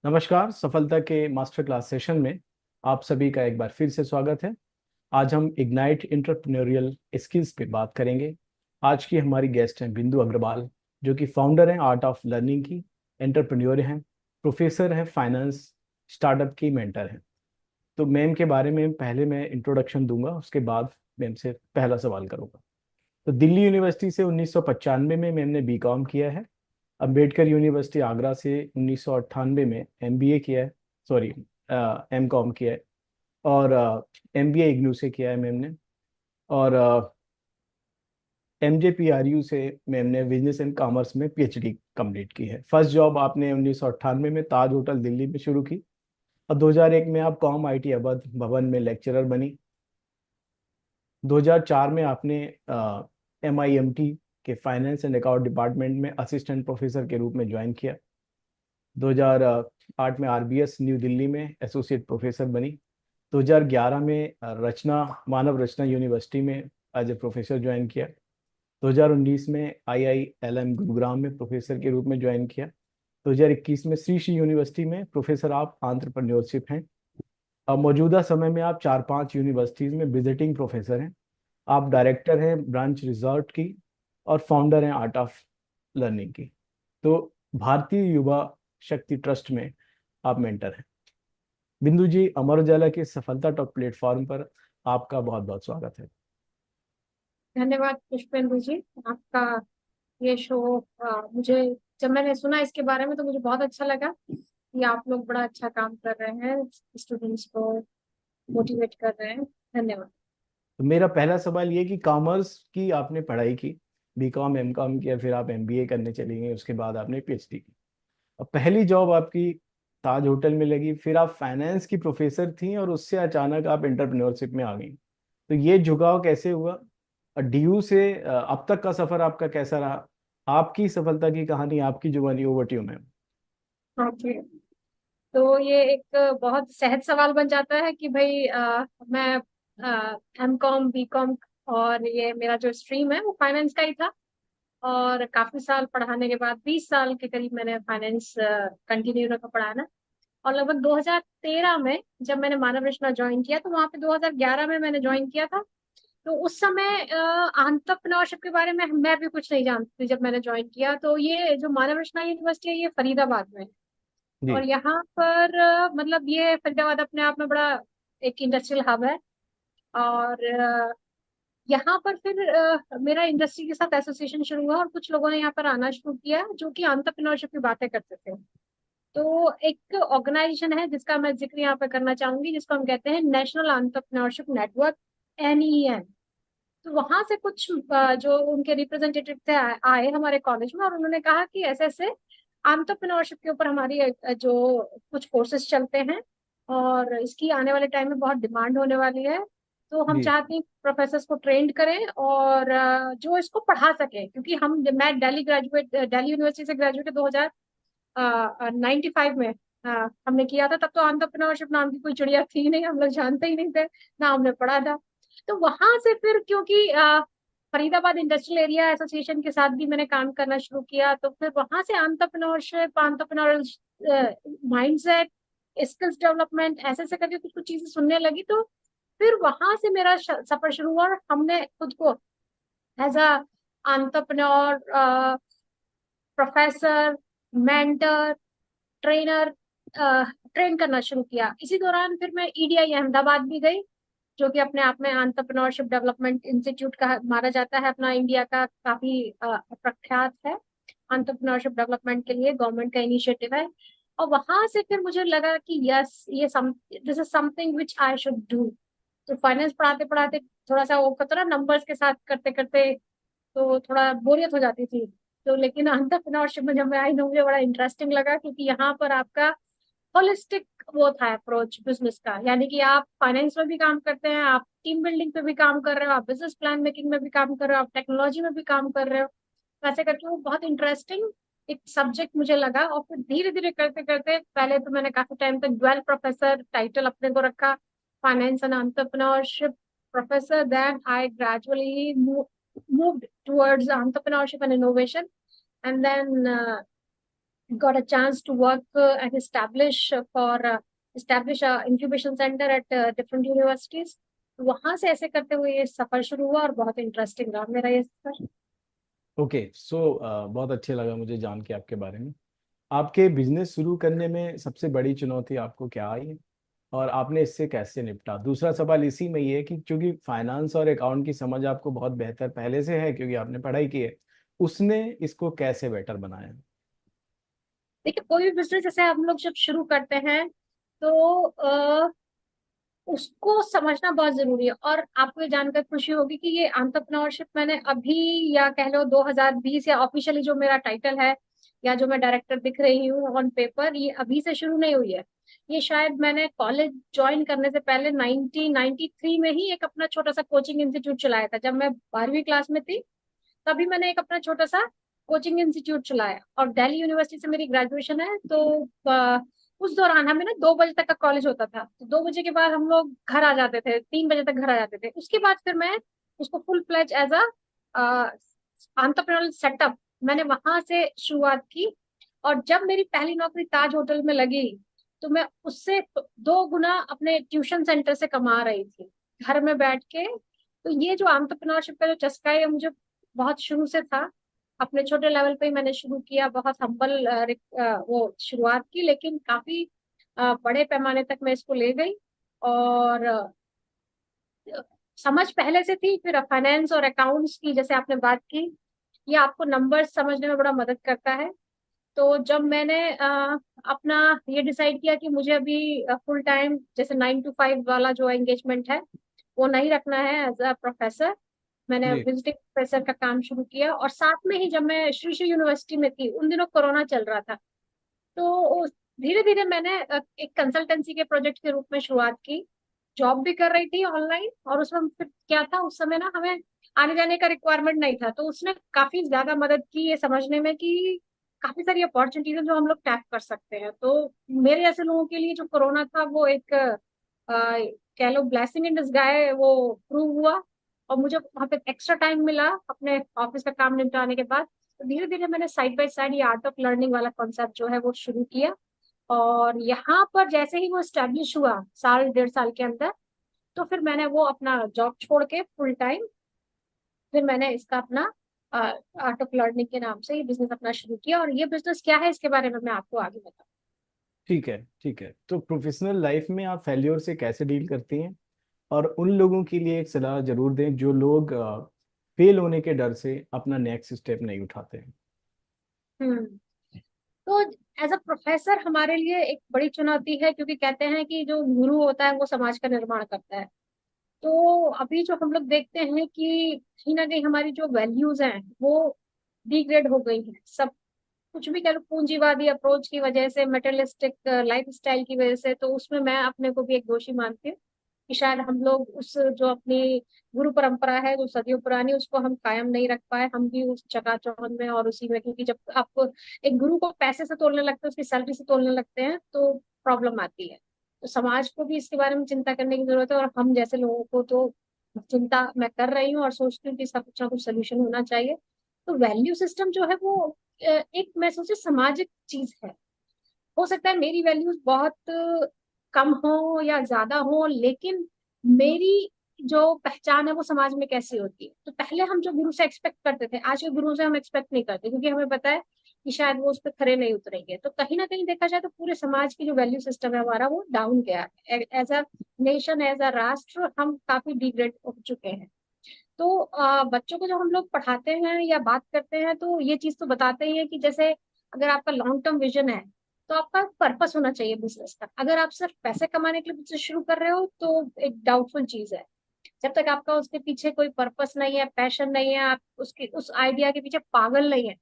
नमस्कार। सफलता के मास्टर क्लास सेशन में आप सभी का एक बार फिर से स्वागत है। आज हम इग्नाइट एंटरप्रेन्योरियल स्किल्स पे बात करेंगे। आज की हमारी गेस्ट हैं बिंदु अग्रवाल, जो कि फाउंडर हैं आर्ट ऑफ लर्निंग की, एंटरप्रेन्योर हैं, प्रोफेसर हैं फाइनेंस, स्टार्टअप की मेंटर हैं। तो मैम के बारे में पहले मैं इंट्रोडक्शन दूंगा, उसके बाद मैम से पहला सवाल करूंगा। तो दिल्ली यूनिवर्सिटी से 1995 में मैम ने बीकॉम किया है। अम्बेडकर यूनिवर्सिटी आगरा से 1998 में एमबीए किया है, सॉरी एमकॉम किया है। और एमबीए इग्नू से किया है मैम ने। और एमजेपीआरयू से मैम ने बिजनेस एंड कॉमर्स में पीएचडी कंप्लीट की है। फर्स्ट जॉब आपने 1998 में ताज होटल दिल्ली में शुरू की, और 2001 में आप कॉम आईटी अवध भवन में लेक्चरर बनी। 2004 में आपने एमआईएमटी के फाइनेंस एंड अकाउंट डिपार्टमेंट में असिस्टेंट प्रोफेसर के रूप में ज्वाइन किया। 2008 में आरबीएस न्यू दिल्ली में एसोसिएट प्रोफेसर बनी। 2011 में रचना मानव रचना यूनिवर्सिटी में एज ए प्रोफेसर ज्वाइन किया। 2019 में आईआईएलएम गुरुग्राम में प्रोफेसर के रूप में ज्वाइन किया। 2021 में श्री श्री यूनिवर्सिटी में प्रोफेसर ऑफ एंटरप्रेन्योरशिप हैं। अब मौजूदा समय में आप 4-5 यूनिवर्सिटीज में विजिटिंग प्रोफेसर हैं। आप डायरेक्टर हैं ब्रांच रिजॉर्ट की, और फाउंडर हैं आर्ट ऑफ लर्निंग की। तो भारतीय युवा शक्ति ट्रस्ट में आप मेंटर हैं। बिंदु जी, अमर उजाला के सफलता टॉक प्लेटफॉर्म पर आपका बहुत बहुत स्वागत है। धन्यवाद पुष्पेंद्र जी। आपका ये शो मुझे जब मैंने सुना इसके बारे में तो मुझे बहुत अच्छा लगा कि आप लोग बड़ा अच्छा काम कर रहे हैं, स्टूडेंट्स को मोटिवेट कर रहे हैं। धन्यवाद। तो मेरा पहला सवाल ये कि कॉमर्स की आपने पढ़ाई की, बीकॉम एमकॉम किया, फिर आप एमबीए करने चली गई, उसके बाद आपने पीएचडी की। अब पहली जॉब आपकी ताज होटल में लगी, फिर आप फाइनेंस की प्रोफेसर थी, और उससे अचानक आप एंटरप्रेन्योरशिप में आ गई। तो ये झुकाव कैसे हुआ? और डीयू से अब तक का सफर आपका कैसा रहा? आपकी सफलता की कहानी, आपकी जुबानी, over to you ma'am. Okay, तो ये एक बहुत सहज सवाल बन जाता है कि भाई मैं एमकॉम बीकॉम और ये मेरा जो स्ट्रीम है वो फाइनेंस का ही था। और काफी साल पढ़ाने के बाद 20 साल के करीब मैंने फाइनेंस कंटिन्यू रखा पढ़ाना। और लगभग 2013 में जब मैंने मानव रचना ज्वाइन किया तो वहां पे 2011 में मैंने ज्वाइन किया था। तो उस समय एंटरप्रेन्योरशिप के बारे में मैं भी कुछ नहीं जानती थी जब मैंने ज्वाइन किया। तो ये जो मानव रचना यूनिवर्सिटी है ये फरीदाबाद में है। जी। और यहाँ पर मतलब ये फरीदाबाद अपने आप में बड़ा एक इंडस्ट्रियल हब है। और यहाँ पर फिर मेरा इंडस्ट्री के साथ एसोसिएशन शुरू हुआ और कुछ लोगों ने यहाँ पर आना शुरू किया जो कि एंटरप्रेन्योरशिप की बातें करते थे। तो एक ऑर्गेनाइजेशन है जिसका मैं जिक्र यहाँ पे करना चाहूंगी, जिसको हम कहते हैं नेशनल एंटरप्रेन्योरशिप नेटवर्क, NEN। तो वहां से कुछ जो उनके रिप्रेजेंटेटिव थे आए हमारे कॉलेज में और उन्होंने कहा कि ऐसे ऐसे एंटरप्रेन्योरशिप के ऊपर हमारी जो कुछ कोर्सेज चलते हैं और इसकी आने वाले टाइम में बहुत डिमांड होने वाली है। तो हम जी। चाहते हैं प्रोफेसर्स को ट्रेंड करें और जो इसको पढ़ा सके, क्योंकि मैं दिल्ली यूनिवर्सिटी से ग्रेजुएट 95 में हमने किया था। तब तो एंटरप्रेन्योरशिप नाम की कोई चिड़िया थी नहीं, हम लोग जानते ही नहीं थे, ना हमने पढ़ा था। तो वहां से फिर क्योंकि फरीदाबाद इंडस्ट्रियल एरिया एसोसिएशन के साथ भी मैंने काम करना शुरू किया, तो फिर वहां से entrepreneurship, entrepreneurial mindset, skills development ऐसे ऐसे करके कुछ कुछ चीजें सुनने लगी। तो फिर वहां से मेरा सफर शुरू हुआ और हमने खुद को as a entrepreneur, professor, mentor, trainer train करना शुरू किया। इसी दौरान फिर मैं ईडीआई अहमदाबाद भी गई, जो कि अपने आप में एंटरप्रेन्योरशिप डेवलपमेंट इंस्टीट्यूट का माना जाता है, अपना इंडिया का काफी प्रख्यात है एंटरप्रेन्योरशिप डेवलपमेंट के लिए, गवर्नमेंट का इनिशिएटिव है। और वहां से फिर मुझे लगा कि यस, ये this is something which I should do. तो फाइनेंस पढ़ाते पढ़ाते थोड़ा सा वो कहते ना, नंबर्स के साथ करते करते तो थोड़ा बोरियत हो जाती थी। तो लेकिन एंटरप्रेन्योरशिप में जब मैं आई ना, मुझे बड़ा इंटरेस्टिंग लगा, क्योंकि यहाँ पर आपका होलिस्टिक वो था अप्रोच बिजनेस का। यानी कि आप फाइनेंस में भी काम करते हैं, आप टीम बिल्डिंग पे भी काम कर रहे हो, आप बिजनेस प्लान मेकिंग में भी काम कर रहे हो, आप टेक्नोलॉजी में भी काम कर रहे हो। वैसे करके वो बहुत इंटरेस्टिंग एक सब्जेक्ट मुझे लगा। और फिर धीरे धीरे करते करते, पहले तो मैंने काफी टाइम तक ड्वेल प्रोफेसर टाइटल अपने को रखा, finance and entrepreneurship professor. Then I gradually moved towards entrepreneurship and innovation, and then got a chance to work and establish a incubation center at different universities. वहां से ऐसे करते हुए ये सफर शुरू हुआ और बहुत इंटरेस्टिंग रहा मेरा ये सफर। ओके, सो बहुत अच्छा लगा मुझे जान के आपके बारे में। आपके बिजनेस शुरू करने में सबसे बड़ी चुनौती आपको क्या आई और आपने इससे कैसे निपटा? दूसरा सवाल इसी में ये है कि चूंकि फाइनेंस और अकाउंट की समझ आपको बहुत बेहतर पहले से है क्योंकि आपने पढ़ाई की है, उसने इसको कैसे बेटर बनाया? देखिए, कोई भी बिजनेस जैसे हम लोग जब शुरू करते हैं तो उसको समझना बहुत जरूरी है। और आपको ये जानकर खुशी होगी कि ये एंटरप्रेन्योरशिप मैंने अभी, या कह लो 2020, या ऑफिशियली जो मेरा टाइटल है या जो मैं डायरेक्टर दिख रही हूँ ऑन पेपर, ये अभी से शुरू नहीं हुई है। ये शायद मैंने कॉलेज ज्वाइन करने से पहले 1993 में ही एक अपना छोटा सा कोचिंग इंस्टीट्यूट चलाया था। जब मैं 12वीं क्लास में थी तभी मैंने एक अपना छोटा सा कोचिंग इंस्टीट्यूट चलाया, और दिल्ली यूनिवर्सिटी से मेरी ग्रेजुएशन है। तो उस दौरान हमें ना 2 बजे तक का कॉलेज होता था, तो 2 बजे के बाद हम लोग घर आ जाते थे, 3 बजे तक घर आ जाते थे। उसके बाद फिर मैं उसको full fledge as a entrepreneurial setup मैंने वहां से शुरुआत की। और जब मेरी पहली नौकरी ताज होटल में लगी तो मैं उससे 2 गुना अपने ट्यूशन सेंटर से कमा रही थी घर में बैठ के। तो ये जो एंटरप्रेन्योरशिप का जो चस्का है ये मुझे बहुत शुरू से था। अपने छोटे लेवल पे ही मैंने शुरू किया, बहुत हम्बल वो शुरुआत की, लेकिन काफी बड़े पैमाने तक मैं इसको ले गई। और समझ पहले से थी। फिर फाइनेंस और अकाउंट्स की जैसे आपने बात की, ये आपको नंबर्स समझने में बड़ा मदद करता है। तो जब मैंने अपना ये डिसाइड किया कि मुझे अभी फुल टाइम जैसे 9 to 5 वाला जो एंगेजमेंट है वो नहीं रखना है एज अ प्रोफेसर, मैंने जी। विजिटिंग प्रोफेसर का काम शुरू किया। और साथ में ही जब मैं श्री श्री यूनिवर्सिटी में थी उन दिनों कोरोना चल रहा था, तो धीरे धीरे मैंने एक कंसल्टेंसी के प्रोजेक्ट के रूप में शुरुआत की। जॉब भी कर रही थी ऑनलाइन, और उसमें फिर क्या था, उस समय ना हमें आने जाने का रिक्वायरमेंट नहीं था, तो उसने काफी ज्यादा मदद की ये समझने में कि काफी सारी अपॉर्चुनिटीज है जो हम लोग टैप कर सकते हैं। तो मेरे ऐसे लोगों के लिए जो कोरोना था वो एक कह लो ब्लेसिंग इन डिस्गाइज वो प्रूव हुआ। और मुझे वहाँ पे एक्स्ट्रा टाइम मिला अपने ऑफिस का काम निपटाने के बाद। तो धीरे धीरे मैंने साइड बाय साइड ये आर्ट ऑफ लर्निंग वाला कॉन्सेप्ट जो है वो शुरू किया। और यहाँ पर जैसे ही वो स्टैब्लिश हुआ साल 1.5 साल के अंदर, तो फिर मैंने वो अपना जॉब छोड़ के फुल टाइम फिर मैंने इसका अपना आर्ट ऑफ लर्निंग के नाम से ये बिजनेस अपना शुरू किया। और ये बिजनेस क्या है इसके बारे में मैं आपको आगे बताऊँ। ठीक है, ठीक है। तो प्रोफेशनल लाइफ में आप फेल्योर से कैसे डील करती हैं? और उन लोगों के लिए एक सलाह जरूर दें जो लोग फेल होने के डर से अपना नेक्स्ट स्टेप नहीं उठाते हैं। हम्म। तो एज अ प्रोफेसर हमारे लिए एक बड़ी चुनौती है, क्योंकि कहते हैं कि जो गुरु होता है वो समाज का निर्माण करता है। तो अभी जो हम लोग देखते हैं कि कहीं ना कहीं हमारी जो वैल्यूज हैं वो डिग्रेड हो गई हैं। सब कुछ भी कह लो, पूंजीवादी अप्रोच की वजह से, मटेरियलिस्टिक लाइफ स्टाइल की वजह से, तो उसमें मैं अपने को भी एक दोषी मानती हूँ कि शायद हम लोग उस जो अपनी गुरु परंपरा है जो सदियों पुरानी, उसको हम कायम नहीं रख पाए। हम भी उस चकाचौंध में और उसी में, क्योंकि जब आप एक गुरु को पैसे से तोलने लगते हैं, उसकी सैलरी से तोलने लगते हैं, तो प्रॉब्लम आती है। तो समाज को भी इसके बारे में चिंता करने की जरूरत है, और हम जैसे लोगों को तो चिंता मैं कर रही हूँ और सोचती हूँ कि इसका कुछ ना कुछ सोल्यूशन होना चाहिए। तो वैल्यू सिस्टम जो है वो एक मैं सोचे सामाजिक चीज है। हो सकता है मेरी वैल्यूज बहुत कम हो या ज्यादा हो, लेकिन मेरी जो पहचान है वो समाज में कैसी होती है। तो पहले हम जो गुरु से एक्सपेक्ट करते थे, आज के गुरु से हम एक्सपेक्ट नहीं करते, क्योंकि हमें पता है कि शायद वो उस पर खरे नहीं उतरेंगे। तो कहीं ना कहीं देखा जाए तो पूरे समाज की जो वैल्यू सिस्टम है हमारा वो डाउन गया है। As a nation, as a राष्ट्र हम काफी डिग्रेड हो चुके हैं। तो बच्चों को जब हम लोग पढ़ाते हैं या बात करते हैं तो ये चीज तो बताते ही है कि जैसे अगर आपका लॉन्ग टर्म विजन है तो आपका पर्पस होना चाहिए बिजनेस का। अगर आप सिर्फ पैसे कमाने के लिए बिजनेस शुरू कर रहे हो तो एक डाउटफुल चीज है। जब तक आपका उसके पीछे कोई पर्पस नहीं है, पैशन नहीं है, आप उसके उस आइडिया के पीछे पागल नहीं है,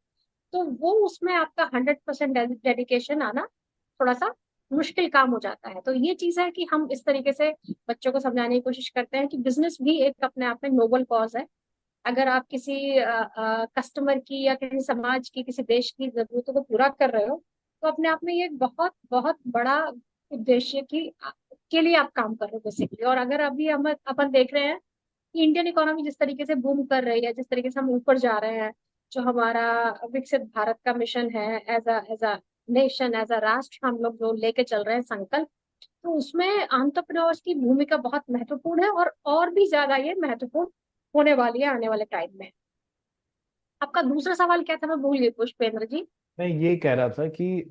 तो वो उसमें आपका 100% डेडिकेशन आना थोड़ा सा मुश्किल काम हो जाता है। तो ये चीज है कि हम इस तरीके से बच्चों को समझाने की कोशिश करते हैं कि बिजनेस भी एक अपने आप में नोबल कॉज है। अगर आप किसी कस्टमर की या किसी समाज की, किसी देश की जरूरतों को पूरा कर रहे हो, तो अपने आप में ये एक बहुत बहुत बड़ा उद्देश्य के लिए आप काम कर रहे हो बेसिकली। और अगर अभी हम अपन देख रहे हैं कि इंडियन इकोनॉमी जिस तरीके से बूम कर रही है, जिस तरीके से हम ऊपर जा रहे हैं, जो हमारा विकसित भारत का मिशन है as a nation, as a राष्ट्र हम लोग जो लेके चल रहे हैं संकल्प, तो उसमें एंटरप्रेन्योर्स की भूमिका बहुत महत्वपूर्ण है, और भी ज्यादा ये महत्वपूर्ण होने वाली है आने वाले टाइम में। आपका दूसरा सवाल क्या था, मैं भूल गई पुष्पेंद्र जी। मैं ये कह रहा था कि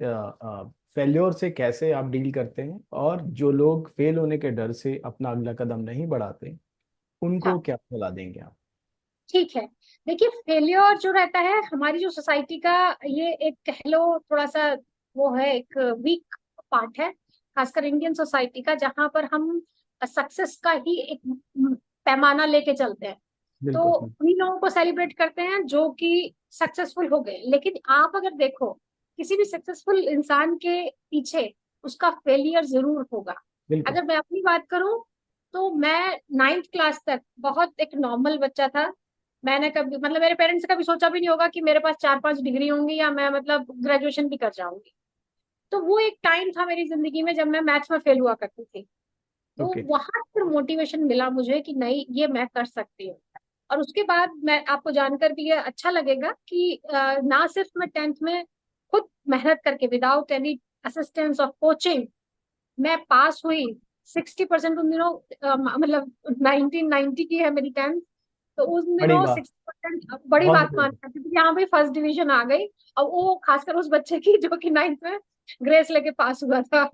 फेल्योर से कैसे आप डील करते हैं, और जो लोग फेल होने के डर से अपना अगला कदम नहीं बढ़ाते उनको हाँ, क्या सलाह देंगे आप? ठीक है। देखिए, फेलियर जो रहता है हमारी जो सोसाइटी का, ये एक कह लो थोड़ा सा वो है, एक वीक पार्ट है, खासकर इंडियन सोसाइटी का, जहां पर हम सक्सेस का ही एक पैमाना लेके चलते हैं। तो बिल्कुल। उन्हीं लोगों को सेलिब्रेट करते हैं जो कि सक्सेसफुल हो गए, लेकिन आप अगर देखो किसी भी सक्सेसफुल इंसान के पीछे उसका फेलियर जरूर होगा। बिल्कुल। अगर मैं अपनी बात करूं, तो मैं 9th क्लास तक बहुत एक नॉर्मल बच्चा था। मैंने कभी, मतलब मेरे पेरेंट्स ने कभी सोचा भी नहीं होगा कि मेरे पास 4-5 डिग्री होंगी या मैं मतलब ग्रेजुएशन भी कर जाऊंगी। तो वो एक टाइम था मेरी जिंदगी में जब मैं मैथ्स में फेल हुआ करती थी। तो ओके। वहां पर मोटिवेशन मिला मुझे कि नहीं, ये मैं कर सकती हूँ। और उसके बाद मैं आपको जानकर भी ये अच्छा लगेगा कि ना सिर्फ मैं 10th में खुद मेहनत करके without any assistance of coaching मैं पास हुई। 60% उन दिनों, मतलब 1990 की है मेरी 10th। तो उन बड़ी दिनों बात। 60% बड़ी बहुत बात बड़ी मान बात। सकती थी, यहाँ पे फर्स्ट डिवीजन आ गई। और वो खासकर उस बच्चे की जो कि 9th में ग्रेस लेके पास हुआ था।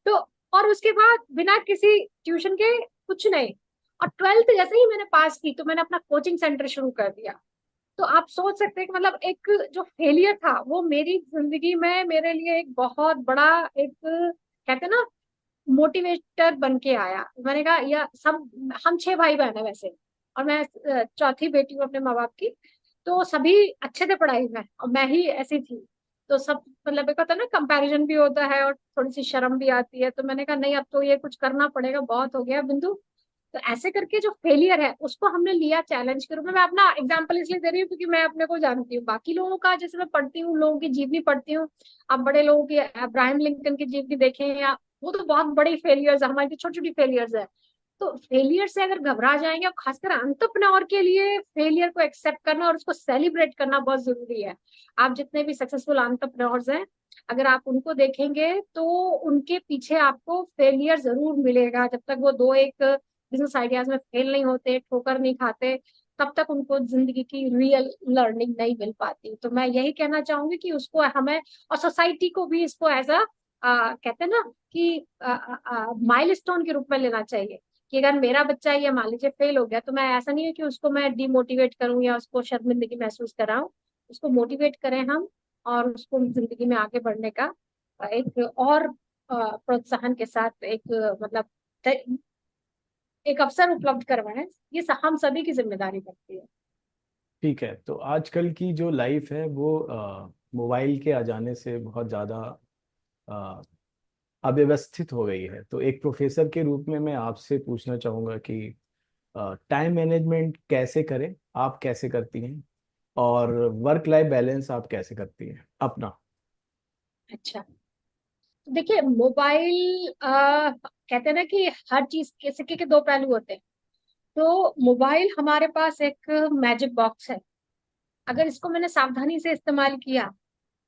तो और उसके बाद बिना किसी ट्यूशन के कुछ नहीं। और 12th जैसे ही मैंने पास की तो मैंने अपना कोचिंग सेंटर शुरू कर दिया। तो आप सोच सकते हैं कि मतलब एक जो फेलियर था वो मेरी जिंदगी में मेरे लिए एक बहुत बड़ा एक, कहते हैं ना, मोटिवेटर बन के आया। मैंने कहा या सब, हम 6 भाई बहन है वैसे, और मैं चौथी बेटी हूँ अपने माँ बाप की। तो सभी अच्छे थे पढ़ाई में और मैं ही ऐसी थी। तो सब, मतलब एक होता है ना, कंपैरिजन भी होता है और थोड़ी सी शर्म भी आती है। तो मैंने कहा नहीं, अब तो ये कुछ करना पड़ेगा, बहुत हो गया बिंदु। तो ऐसे करके जो फेलियर है उसको हमने लिया चैलेंज के रूप में। मैं अपना एग्जांपल इसलिए दे रही हूँ क्योंकि मैं अपने को जानती हूँ, बाकी लोगों का जैसे मैं पढ़ती हूँ, लोगों की जीवनी पढ़ती हूँ। आप बड़े लोगों की, अब्राहम लिंकन की जीवनी देखें, या वो तो बहुत बड़ी फेलियर्स है, हमारी तो छोटी छोटी फेलियर्स है। तो फेलियर से अगर घबरा जाएंगे, और खासकर एंटरप्रेन्योर के लिए फेलियर को एक्सेप्ट करना और उसको सेलिब्रेट करना बहुत जरूरी है। आप जितने भी सक्सेसफुल एंटरप्रेन्योर्स हैं, अगर आप उनको देखेंगे तो उनके पीछे आपको फेलियर जरूर मिलेगा। जब तक वो दो एक बिजनेस आइडियाज में फेल नहीं होते, ठोकर नहीं खाते, तब तक उनको जिंदगी की रियल लर्निंग नहीं मिल पाती। तो मैं यही कहना चाहूंगी कि उसको हमें, और सोसाइटी को भी इसको एज अ, कहते हैं ना कि माइलस्टोन के रूप में लेना चाहिए। कि अगर मेरा बच्चा ये मान लीजिए फेल हो गया, तो मैं, ऐसा नहीं है कि उसको मैं डिमोटिवेट करूं या उसको शर्मिंदगी महसूस कराऊं। उसको मोटिवेट करें हम, और उसको जिंदगी में आगे बढ़ने का एक और प्रोत्साहन के साथ एक मतलब एक अवसर उपलब्ध करवाएं। ये हम सभी की जिम्मेदारी बनती है। ठीक है, तो आजकल की जो लाइफ है वो मोबाइल के आ जाने से बहुत ज़्यादा अ, अव्यवस्थित हो गई है। तो एक प्रोफेसर के रूप में मैं आपसे पूछना चाहूँगा कि टाइम मैनेजमेंट कैसे करें, आप कैसे करती हैं, और वर्क लाइफ बैलेंस आप कैसे करती हैं अपना? अच्छा, तो देखिए, मोबाइल, कहते हैं ना कि हर चीज के सिक्के के दो पहलू होते हैं। तो मोबाइल हमारे पास एक मैजिक बॉक्स है। अगर इसको मैंने सावधानी से इस्तेमाल किया,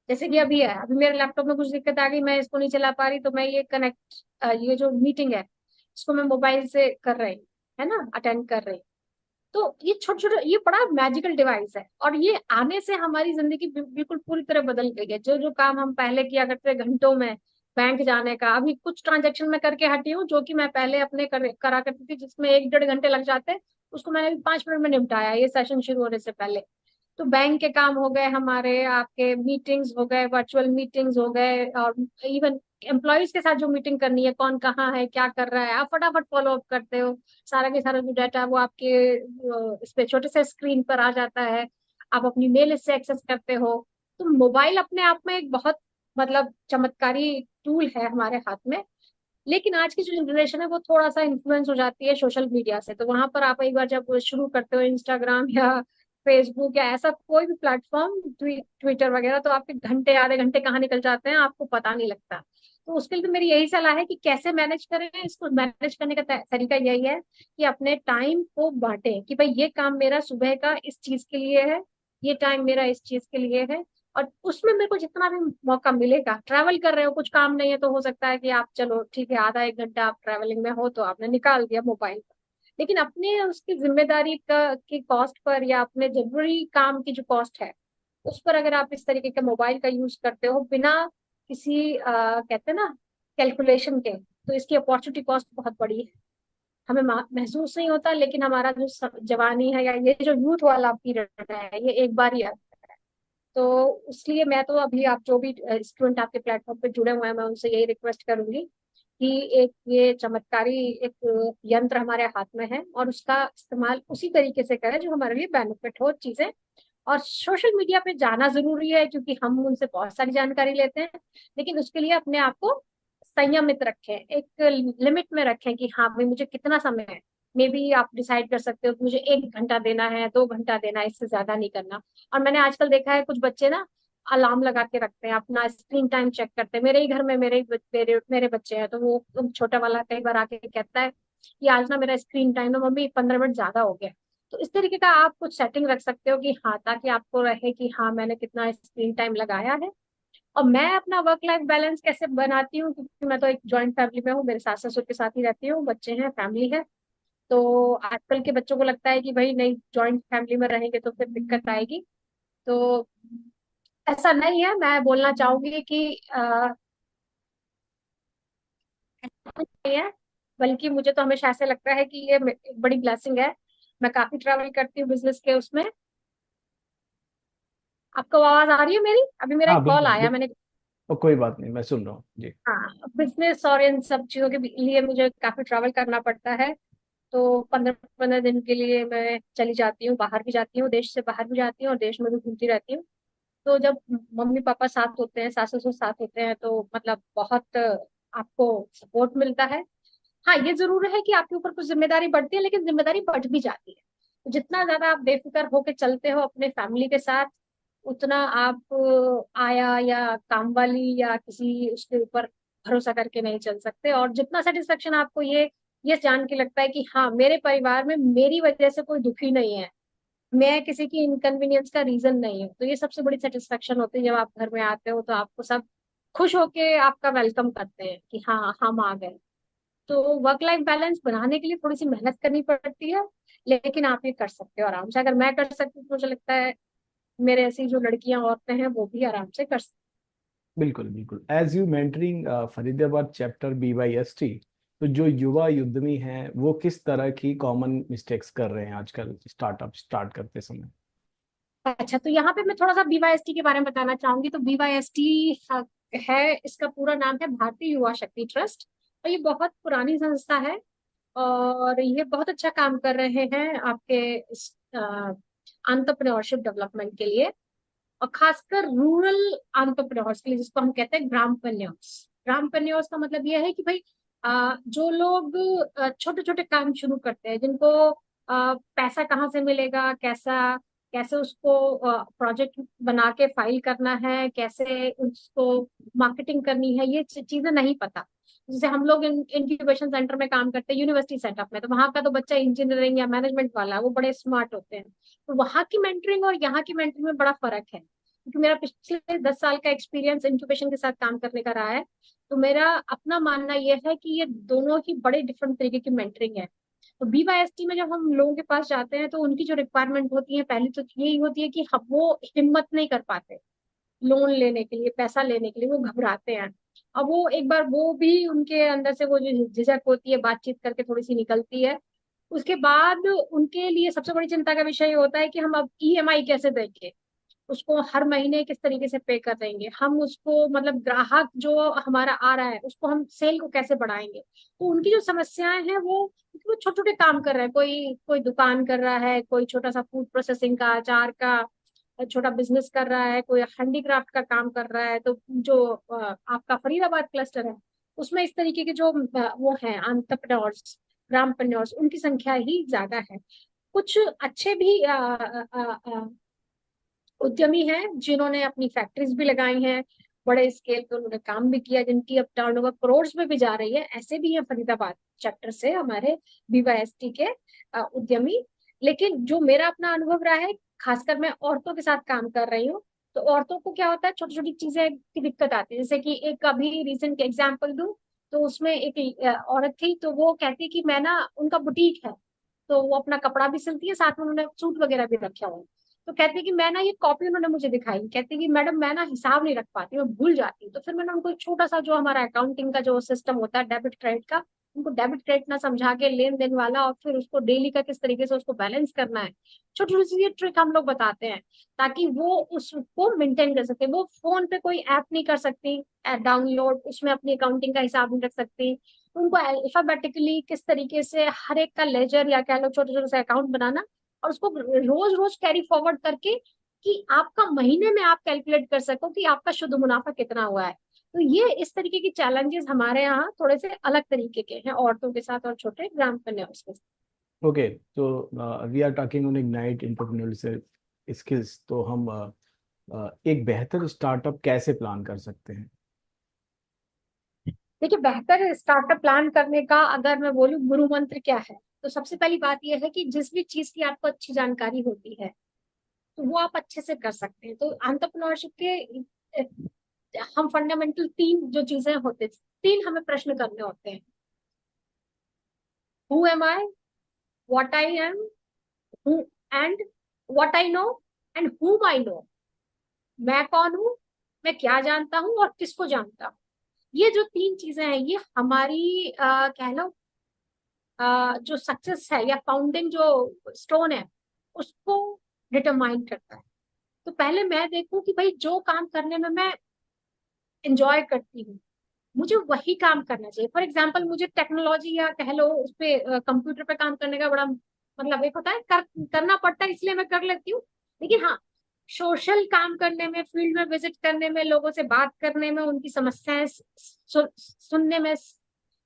जैसे कि अभी है, अभी मेरे लैपटॉप में कुछ दिक्कत आ गई, मैं इसको नहीं चला पा रही, तो मैं ये कनेक्ट, ये जो मीटिंग है इसको मैं मोबाइल से कर रही हूँ, है ना, अटेंड कर रही हूँ। तो ये छोटे छोटे, ये बड़ा मैजिकल डिवाइस है, और ये आने से हमारी जिंदगी बिल्कुल पूरी तरह बदल गई है। जो जो काम हम पहले किया करते थे घंटों में, बैंक जाने का, अभी कुछ ट्रांजेक्शन में करके हटी हूँ जो कि मैं पहले अपने करा करती थी, जिसमें 1-1.5 घंटे लग जाते, उसको मैंने अभी 5 मिनट में निपटाया ये सेशन शुरू होने से पहले। तो बैंक के काम हो गए हमारे, आपके मीटिंग्स हो गए, वर्चुअल मीटिंग्स हो गए, और इवन एम्प्लॉयज के साथ जो मीटिंग करनी है, कौन कहाँ है क्या कर रहा है, आप फटाफट फॉलो अप करते हो। सारा के सारा जो डाटा है वो आपके इस पे छोटे से स्क्रीन पर आ जाता है। आप अपनी मेल इससे एक्सेस करते हो। तो मोबाइल अपने आप में एक बहुत, मतलब चमत्कारी टूल है हमारे हाथ में। लेकिन आज की जो जनरेशन है वो थोड़ा सा इन्फ्लुएंस हो जाती है सोशल मीडिया से। तो वहां पर आप एक बार जब शुरू करते हो इंस्टाग्राम या फेसबुक या ऐसा कोई भी प्लेटफॉर्म, ट्विटर वगैरह, तो आपके घंटे आधे घंटे कहाँ निकल जाते हैं आपको पता नहीं लगता। तो उसके लिए तो मेरी यही सलाह है कि कैसे मैनेज करें इसको। मैनेज करने का तरीका यही है कि अपने टाइम को बांटें, कि भाई ये काम मेरा सुबह का इस चीज के लिए है, ये टाइम मेरा इस चीज के लिए है। और उसमें मेरे को जितना भी मौका मिलेगा, ट्रैवल कर रहे हो, कुछ काम नहीं है तो हो सकता है कि आप चलो ठीक है आधा एक घंटा आप ट्रैवलिंग में हो तो आपने निकाल दिया मोबाइल पर। लेकिन अपने उसकी जिम्मेदारी का की कॉस्ट पर या अपने जरूरी काम की जो कॉस्ट है उस पर अगर आप इस तरीके के मोबाइल का यूज करते हो बिना किसी कहते हैं ना कैलकुलेशन के, तो इसकी अपॉर्चुनिटी कॉस्ट बहुत बड़ी है। हमें महसूस नहीं होता, लेकिन हमारा जो जवानी है या ये जो यूथ वाला पीरियड है ये एक बार ही आता है। तो इसलिए मैं तो अभी आप जो भी स्टूडेंट आपके प्लेटफॉर्म पे जुड़े हुए हैं मैं उनसे यही रिक्वेस्ट करूंगी कि एक ये चमत्कारी एक यंत्र हमारे हाथ में है और उसका इस्तेमाल उसी तरीके से करें जो हमारे लिए बेनिफिट हो चीजें। और सोशल मीडिया पे जाना जरूरी है क्योंकि हम उनसे बहुत सारी जानकारी लेते हैं, लेकिन उसके लिए अपने आप को संयमित रखें, एक लिमिट में रखें कि हाँ भाई मुझे कितना समय है। मे बी आप डिसाइड कर सकते हो कि मुझे 1 घंटा देना है, 2 घंटा देना है, इससे ज्यादा नहीं करना। और मैंने आजकल देखा है कुछ बच्चे ना अलार्म लगा के रखते हैं, अपना स्क्रीन टाइम चेक करते हैं। मेरे ही घर में मेरे बच्चे हैं, तो वो छोटा वाला कई बार आके कहता है कि आज ना मेरा स्क्रीन टाइम ना मम्मी 15 मिनट ज्यादा हो गया। तो इस तरीके का आप कुछ सेटिंग रख सकते हो कि हाँ, ताकि आपको रहे कि हाँ मैंने कितना स्क्रीन टाइम लगाया है। और मैं अपना वर्क लाइफ बैलेंस कैसे बनाती हूँ, क्योंकि मैं तो एक जॉइंट फैमिली में हूँ, मेरे सास ससुर के साथ ही रहती हूँ, बच्चे हैं, फैमिली है। तो आजकल के बच्चों को लगता है कि भाई नहीं, जॉइंट फैमिली में रहेंगे तो फिर दिक्कत आएगी। तो ऐसा नहीं है, मैं बोलना चाहूंगी कि ऐसा नहीं है, बल्कि मुझे तो हमेशा ऐसे लगता है कि ये एक बड़ी ब्लेसिंग है। मैं काफी ट्रैवल करती हूँ बिजनेस के उसमें। आपको आवाज आ रही है मेरी? अभी मेरा हाँ एक कॉल बिल्कुल आया, बिल्कुल। मैंने। और कोई बात नहीं, मैं सुन रहा हूँ जी। हाँ, बिजनेस और इन सब चीजों के लिए मुझे काफी ट्रैवल करना पड़ता है। तो 15-15 दिन के लिए मैं चली जाती हूँ, बाहर भी जाती हूँ, देश से बाहर भी जाती हूँ और देश में भी घूमती रहती हूँ। तो जब मम्मी पापा साथ होते हैं, सास ससुर साथ होते हैं, तो मतलब बहुत आपको सपोर्ट मिलता है। हाँ, ये जरूर है कि आपके ऊपर कुछ जिम्मेदारी बढ़ती है, लेकिन जिम्मेदारी बढ़ भी जाती है। तो जितना ज्यादा आप बेफिक्र होके चलते हो अपने फैमिली के साथ, उतना आप आया या काम वाली या किसी उसके ऊपर भरोसा करके नहीं चल सकते। और जितना सेटिस्फेक्शन आपको ये जान के लगता है कि हाँ मेरे परिवार में मेरी वजह से कोई दुखी नहीं है, मैं किसी की इनकन्वीनियंस का रीजन नहीं हूँ, तो ये सबसे बड़ी सेटिस्फेक्शन होती है। जब आप घर में आते हो तो आपको सब खुश होके आपका वेलकम करते हैं कि हाँ हम आ गए। तो वर्क लाइफ बैलेंस बनाने के लिए थोड़ी सी मेहनत करनी पड़ती है, लेकिन आप ये कर सकते हो आराम से। अगर मैं कर सकती हूँ तो मुझे लगता है मेरे ऐसी जो लड़कियां औरतें हैं वो भी आराम से कर सकती बिल्कुल बिल्कुल। As you mentoring Faridabad chapter BYST, तो जो युवा उद्यमी हैं वो किस तरह की कॉमन मिस्टेक्स कर रहे हैं आजकल स्टार्टअप स्टार्ट करते समय? हैं। अच्छा, तो यहाँ पे मैं थोड़ा सा बीवाईएसटी के बारे में बताना चाहूंगी। तो बीवाईएसटी है, इसका पूरा नाम है भारतीय युवा शक्ति ट्रस्ट। और ये बहुत पुरानी संस्था है और ये बहुत अच्छा काम कर रहे हैं आपके एंटरप्रेन्योरशिप डेवलपमेंट के लिए, और खासकर रूरल एंटरप्रेन्योर्स के लिए, जिसको हम कहते हैं ग्रामपन्योर्स। ग्रामपन्योर्स का मतलब ये है कि भाई जो लोग छोटे छोटे काम शुरू करते हैं, जिनको पैसा कहाँ से मिलेगा, कैसा कैसे उसको प्रोजेक्ट बना के फाइल करना है, कैसे उसको मार्केटिंग करनी है, ये चीजें नहीं पता। जैसे हम लोग इंक्यूबेशन सेंटर में काम करते हैं, यूनिवर्सिटी सेटअप में, तो वहां का तो बच्चा इंजीनियरिंग या मैनेजमेंट वाला वो बड़े स्मार्ट होते हैं। तो वहां की मेंटरिंग और यहाँ की मेंटरिंग में बड़ा फर्क है, क्योंकि मेरा पिछले 10 साल का एक्सपीरियंस इंक्यूबेशन के साथ काम करने का रहा है। तो मेरा अपना मानना यह है कि ये दोनों ही बड़े डिफरेंट तरीके की मेंटरिंग है। तो BYST में जब हम लोगों के पास जाते हैं तो उनकी जो रिक्वायरमेंट होती है पहली तो यही होती है कि हम वो हिम्मत नहीं कर पाते लोन लेने के लिए, पैसा लेने के लिए, वो घबराते हैं। अब वो एक बार वो भी उनके अंदर से वो जो झिझक होती है बातचीत करके थोड़ी सी निकलती है। उसके बाद उनके लिए सबसे बड़ी चिंता का विषय ये होता है कि हम अब EMI कैसे देंगे, उसको हर महीने किस तरीके से पे कर देंगे, हम उसको मतलब ग्राहक जो हमारा आ रहा है उसको हम सेल को कैसे बढ़ाएंगे। तो उनकी जो समस्याएं हैं वो छोटे छोटे काम कर रहे हैं, कोई कोई दुकान कर रहा है, कोई छोटा सा फूड प्रोसेसिंग का, अचार का छोटा बिजनेस कर रहा है, कोई हैंडीक्राफ्ट का काम कर रहा है। तो जो आपका फरीदाबाद क्लस्टर है उसमें इस तरीके के जो वो हैं एंटरप्रेन्योर्स, ग्रामप्रन्योर्स, उनकी संख्या ही ज्यादा है। कुछ अच्छे भी उद्यमी हैं जिन्होंने अपनी फैक्ट्रीज भी लगाई हैं, बड़े स्केल पे उन्होंने काम भी किया, जिनकी अब टर्नओवर करोड़ में भी जा रही है, ऐसे भी हैं फरीदाबाद चैप्टर से हमारे BYST के उद्यमी। लेकिन जो मेरा अपना अनुभव रहा है, खासकर मैं औरतों के साथ काम कर रही हूँ, तो औरतों को क्या होता है, छोटी छोटी चीजें की दिक्कत आती है। जैसे कि एक अभी रिसेंट एग्जांपल दूं, तो उसमें एक औरत थी, तो वो कहती है कि मैं ना, उनका बुटीक है, तो वो अपना कपड़ा भी सिलती है, साथ में उन्होंने सूट वगैरह भी रखे हुए हैं। तो कहती है कि मैं ना, ये कॉपी उन्होंने मुझे दिखाई, कहती है कि मैडम मैं ना हिसाब नहीं रख पाती, मैं भूल जाती हूँ। तो फिर मैंने उनको एक छोटा सा जो हमारा अकाउंटिंग का जो सिस्टम होता है डेबिट क्रेडिट का, उनको डेबिट क्रेडिट ना समझा के, लेन देन वाला, और फिर उसको डेली का किस तरीके से उसको बैलेंस करना है, छोटी छोटी सी ट्रिक हम लोग बताते हैं, ताकि वो उसको मेंटेन कर सके। वो फोन पे कोई ऐप नहीं कर सकती डाउनलोड, उसमें अपनी अकाउंटिंग का हिसाब नहीं रख सकती। उनको अल्फाबेटिकली किस तरीके से हर एक का लेजर या कह लो छोटे छोटे से अकाउंट बनाना, और उसको रोज रोज कैरी फॉरवर्ड करके, कि आपका महीने में आप कैलकुलेट कर सको कि आपका शुद्ध मुनाफा कितना हुआ है। तो ये इस तरीके की चैलेंजेस हमारे यहाँ थोड़े से अलग तरीके के हैं औरतों के साथ और छोटे ग्रामप्रन्योर्स के साथ। ओके, तो we are talking on ignite entrepreneurship skills. तो हम एक बेहतर स्टार्टअप कैसे प्लान कर सकते हैं? देखिए, बेहतर स्टार्टअप प्लान करने का अगर मैं बोलूँ गुरु मंत्र क्या है, तो सबसे पहली बात यह है कि जिस भी चीज की आपको अच्छी जानकारी होती है, तो वो आप अच्छे से कर सकते हैं। तो एंटरप्रेन्योरशिप के हम फंडामेंटल तीन जो चीजें होते हैं, तीन हमें प्रश्न करने होते हैं। Who am I, what I am, who and what I know, and हुम आई नो। मैं कौन हूँ, मैं क्या जानता हूँ और किसको जानता हूँ। ये जो तीन चीजें हैं, ये हमारी कह लो जो सक्सेस है या फाउंडिंग जो स्टोन है, उसको डिटरमाइन करता है। तो पहले मैं देखूं कि भाई जो काम करने में मैं इंजॉय करती हूँ, मुझे वही काम करना चाहिए। फॉर एग्जाम्पल, मुझे टेक्नोलॉजी या कह लो उस पे कंप्यूटर पे काम करने का बड़ा मतलब, एक होता है करना पड़ता है, इसलिए मैं कर लेती हूँ। लेकिन हाँ, सोशल काम करने में, फील्ड में विजिट करने में, लोगों से बात करने में, उनकी समस्याएं सुनने में,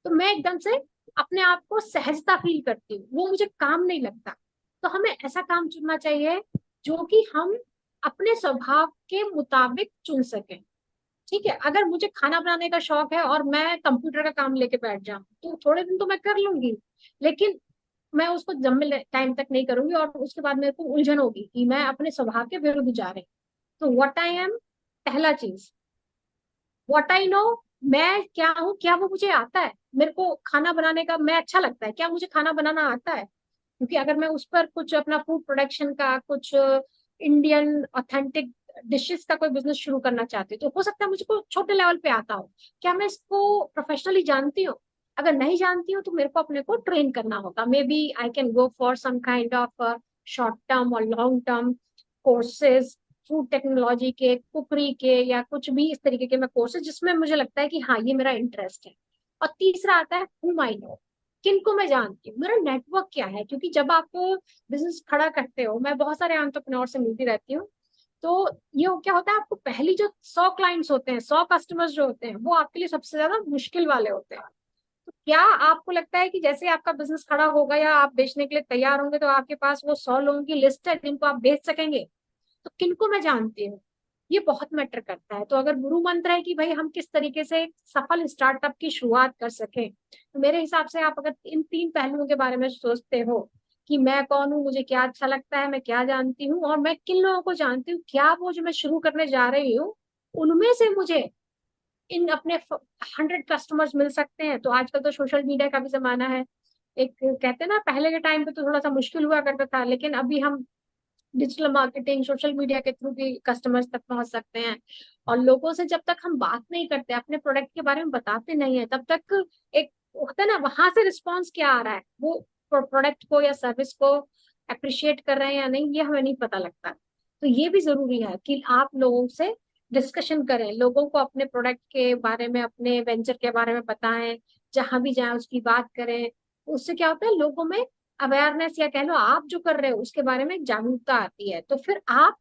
तो मैं एकदम से अपने आप को सहजता फील करती हूँ, वो मुझे काम नहीं लगता। तो हमें ऐसा काम चुनना चाहिए जो कि हम अपने स्वभाव के मुताबिक चुन सकें। ठीक है, अगर मुझे खाना बनाने का शौक है और मैं कंप्यूटर का काम लेके बैठ जाऊं, तो थोड़े दिन तो मैं कर लूंगी, लेकिन मैं उसको लंबे टाइम तक नहीं करूंगी, और उसके बाद मेरे को उलझन होगी कि मैं अपने स्वभाव के विरुद्ध जा रही हूँ। तो व्हाट आई एम, पहला चीज। व्हाट आई नो, मैं क्या हूँ, क्या वो मुझे आता है, मेरे को खाना बनाने का मैं अच्छा लगता है, क्या मुझे खाना बनाना आता है। क्योंकि अगर मैं उस पर कुछ अपना फूड प्रोडक्शन का, कुछ इंडियन ऑथेंटिक डिशेस का कोई बिजनेस शुरू करना चाहती हूँ, तो हो सकता है मुझको छोटे लेवल पे आता हो, क्या मैं इसको प्रोफेशनली जानती हूँ। अगर नहीं जानती हूँ, तो मेरे को अपने को ट्रेन करना होगा। Maybe I can go for some kind of short term और long term courses, food technology के, कुकरी के, या कुछ भी इस तरीके के मैं कोर्सेज, जिसमें मुझे लगता है कि हाँ ये मेरा इंटरेस्ट है। और तीसरा आता है हु आई नो, किनको मैं जानती हूँ, मेरा नेटवर्क क्या है। क्योंकि जब आप बिजनेस खड़ा करते हो, मैं बहुत सारे एंटरप्रेन्योर से मिलती रहती हूँ, तो ये क्या होता है, आपको पहली जो 100 क्लाइंट्स होते हैं, 100 कस्टमर्स जो होते हैं, वो आपके लिए सबसे ज्यादा मुश्किल वाले होते हैं। तो क्या आपको लगता है कि जैसे आपका बिजनेस खड़ा होगा या आप बेचने के लिए तैयार होंगे, तो आपके पास वो 100 लोगों की लिस्ट है जिनको आप बेच सकेंगे? तो किनको मैं जानती हूँ, ये बहुत मैटर करता है। तो अगर गुरु मंत्र है कि भाई हम किस तरीके से एक सफल स्टार्टअप की शुरुआत कर सकें, तो मेरे हिसाब से आप अगर इन तीन पहलुओं के बारे में सोचते हो, कि मैं कौन हूँ, मुझे क्या अच्छा लगता है, मैं क्या जानती हूँ, और मैं किन लोगों को जानती हूँ, क्या वो जो मैं शुरू करने जा रही हूँ उनमें से मुझे इन अपने 100 कस्टमर्स मिल सकते हैं। तो आजकल तो सोशल मीडिया का भी जमाना है। एक कहते हैं ना, पहले के टाइम पे तो थोड़ा सा मुश्किल हुआ करता था, लेकिन अभी हम डिजिटल मार्केटिंग, सोशल मीडिया के थ्रू भी कस्टमर्स तक पहुंच सकते हैं। और लोगों से जब तक हम बात नहीं करते, अपने प्रोडक्ट के बारे में बताते नहीं है, तब तक एक होता है ना, वहां से रिस्पॉन्स क्या आ रहा है, वो प्रोडक्ट को या सर्विस को अप्रिशिएट कर रहे हैं या नहीं, ये हमें नहीं पता लगता। तो ये भी जरूरी है कि आप लोगों से डिस्कशन करें, लोगों को अपने प्रोडक्ट के बारे में, अपने वेंचर के बारे में बताएं, जहां भी जाए उसकी बात करें। उससे क्या होता है, लोगों में अवेयरनेस, या कह लो आप जो कर रहे हो उसके बारे में जागरूकता आती है। तो फिर आप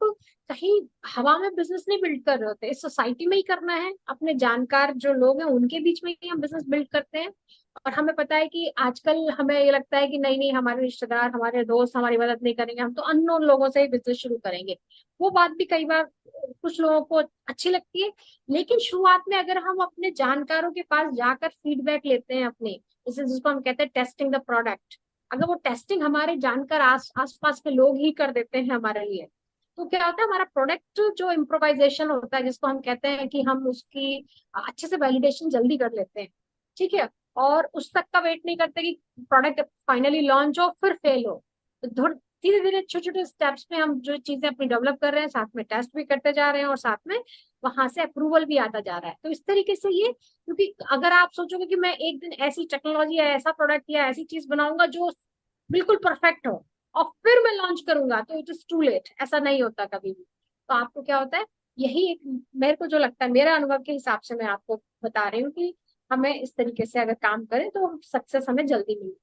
कहीं हवा में बिजनेस नहीं बिल्ड कर रहे होते, इस सोसाइटी में ही करना है, अपने जानकार जो लोग हैं उनके बीच में ही हम बिजनेस बिल्ड करते हैं। और हमें पता है कि आजकल हमें ये लगता है कि नहीं नहीं, हमारे रिश्तेदार, हमारे दोस्त हमारी मदद नहीं करेंगे, हम तो अननोन लोगों से ही बिजनेस शुरू करेंगे। वो बात भी कई बार कुछ लोगों को अच्छी लगती है। लेकिन शुरुआत में अगर हम अपने जानकारों के पास जाकर फीडबैक लेते हैं अपने, जैसे जिसको हम कहते हैं टेस्टिंग द प्रोडक्ट, अगर वो टेस्टिंग हमारे जानकर आस पास के लोग ही कर देते हैं हमारे लिए, तो क्या होता है, हमारा प्रोडक्ट जो इम्प्रोवाइजेशन होता है, जिसको हम कहते हैं कि हम उसकी अच्छे से वैलिडेशन जल्दी कर लेते हैं, ठीक है, और उस तक का वेट नहीं करते कि प्रोडक्ट फाइनली लॉन्च हो फिर फेल हो। तो धीरे धीरे छोटे छोटे स्टेप्स में हम जो चीजें अपनी डेवलप कर रहे हैं, साथ में टेस्ट भी करते जा रहे हैं, और साथ में वहां से अप्रूवल भी आता जा रहा है। तो इस तरीके से ये, क्योंकि अगर आप सोचोगे कि मैं एक दिन ऐसी टेक्नोलॉजी या ऐसा प्रोडक्ट या ऐसी चीज बनाऊंगा जो बिल्कुल परफेक्ट हो और फिर मैं लॉन्च करूंगा, तो इट इज टू लेट। ऐसा नहीं होता कभी भी। तो आपको क्या होता है, यही एक, मेरे को जो लगता है, मेरे अनुभव के हिसाब से मैं आपको बता रही हूँ कि हमें इस तरीके से अगर काम करें तो सक्सेस हमें जल्दी मिले।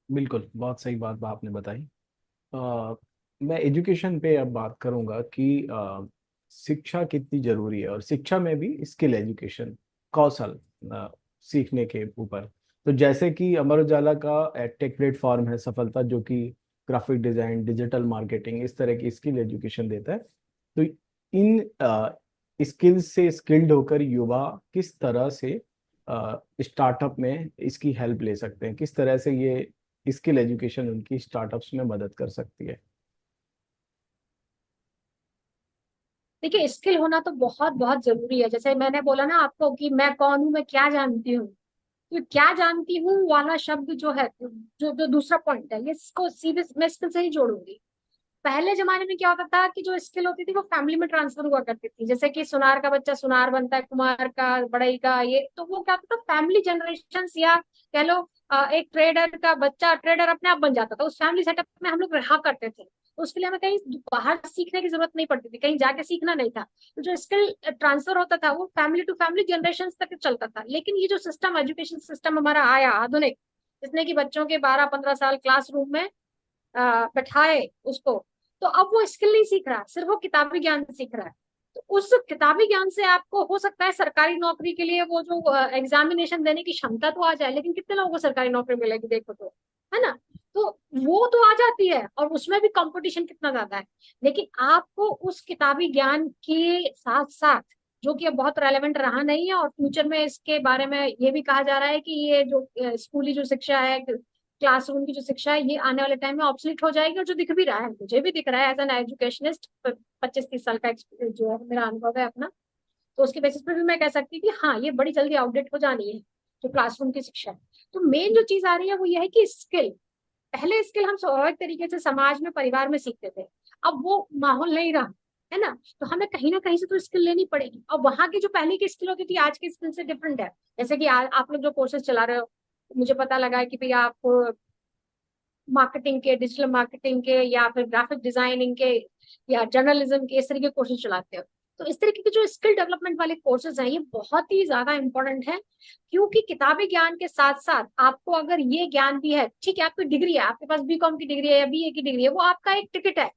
बिल्कुल, बहुत सही बात आपने बताई। अ, मैं एजुकेशन पे अब बात करूंगा कि शिक्षा कितनी जरूरी है, और शिक्षा में भी स्किल एजुकेशन, कौशल सीखने के ऊपर। तो जैसे कि अमर उजाला का एडटेक प्लेटफॉर्म है सफलता, जो कि ग्राफिक डिजाइन, डिजिटल मार्केटिंग, इस तरह की स्किल एजुकेशन देता है। तो इन स्किल से स्किल्ड होकर युवा किस तरह से स्टार्टअप में इसकी हेल्प ले सकते हैं, किस तरह से ये स्किल एजुकेशन उनकी स्टार्टअप्स में मदद कर सकती है। देखिए, स्किल होना तो बहुत बहुत जरूरी है। जैसे मैंने बोला ना आपको कि मैं कौन हूँ, मैं क्या जानती हूँ। तो क्या जानती हूँ वाला शब्द जो है, जो जो दूसरा पॉइंट है, ये इसको सीधे मैं स्किल से ही जोड़ूंगी। पहले जमाने में क्या होता था कि जो स्किल होती थी वो फैमिली में ट्रांसफर हुआ करती थी। जैसे कि सुनार का बच्चा सुनार बनता है, कुमार का बढ़ई का, ये तो वो क्या होता था, फैमिली जनरेशन, या कह लो एक ट्रेडर का बच्चा ट्रेडर अपने आप बन जाता था। उस फैमिली सेटअप में हम लोग रहा करते थे, तो उसके लिए हमें कहीं बाहर सीखने की जरूरत नहीं पड़ती थी, कहीं जाके सीखना नहीं था। तो जो स्किल ट्रांसफर होता था वो फैमिली टू फैमिली जनरेशन तक चलता था। लेकिन ये जो सिस्टम, एजुकेशन सिस्टम हमारा आया आधुनिक, जिसने कि बच्चों के 12-15 साल क्लासरूम में बैठाए उसको, तो अब वो स्किल नहीं सीख रहा, सिर्फ वो किताबी ज्ञान सीख रहा है। तो उस किताबी ज्ञान से आपको हो सकता है सरकारी नौकरी के लिए वो जो एग्जामिनेशन देने की क्षमता तो आ जाए, लेकिन कितने लोगों को सरकारी नौकरी मिलेगी, देखो तो, है ना। तो वो तो आ जाती है, और उसमें भी कंपटीशन कितना ज्यादा है। लेकिन आपको उस किताबी ज्ञान के साथ साथ, जो कि अब बहुत रेलेवेंट रहा नहीं है, और फ्यूचर में इसके बारे में ये भी कहा जा रहा है कि ये जो स्कूली जो शिक्षा है, क्लासरूम की जो शिक्षा है, ये आने वाले टाइम में ऑब्सोलीट हो जाएगी। और जो दिख भी रहा है, मुझे भी दिख रहा है एज एन एजुकेशनिस्ट, 25-30 साल का जो है मेरा अनुभव है अपना, तो उसके बेसिस पे भी मैं कह सकती हूँ कि हाँ, ये बड़ी जल्दी आउटडेट हो जानी है, जो क्लासरूम की शिक्षा है। तो मेन जो चीज आ रही है वो ये है कि स्किल, पहले स्किल हम स्वाभाविक तरीके से समाज में, परिवार में सीखते थे। अब वो माहौल नहीं रहा, है ना। तो हमें कहीं ना कहीं से तो स्किल लेनी पड़ेगी। और वहां की जो पहले की स्किल होती थी आज की स्किल से डिफरेंट है। जैसे कि आप लोग जो कोर्सेज चला रहे हो, मुझे पता लगा है कि भाई आप मार्केटिंग के, डिजिटल मार्केटिंग के, या फिर ग्राफिक डिजाइनिंग के, या जर्नलिज्म के, इस तरह के कोर्सेज चलाते हो। तो इस तरीके के जो स्किल डेवलपमेंट वाले कोर्सेज हैं, ये बहुत ही ज्यादा इंपॉर्टेंट है। क्योंकि किताबी ज्ञान के साथ साथ आपको अगर ये ज्ञान भी है, ठीक है, आपकी डिग्री है, आपके पास बीकॉम की डिग्री है या बीए की डिग्री है, वो आपका एक टिकट है।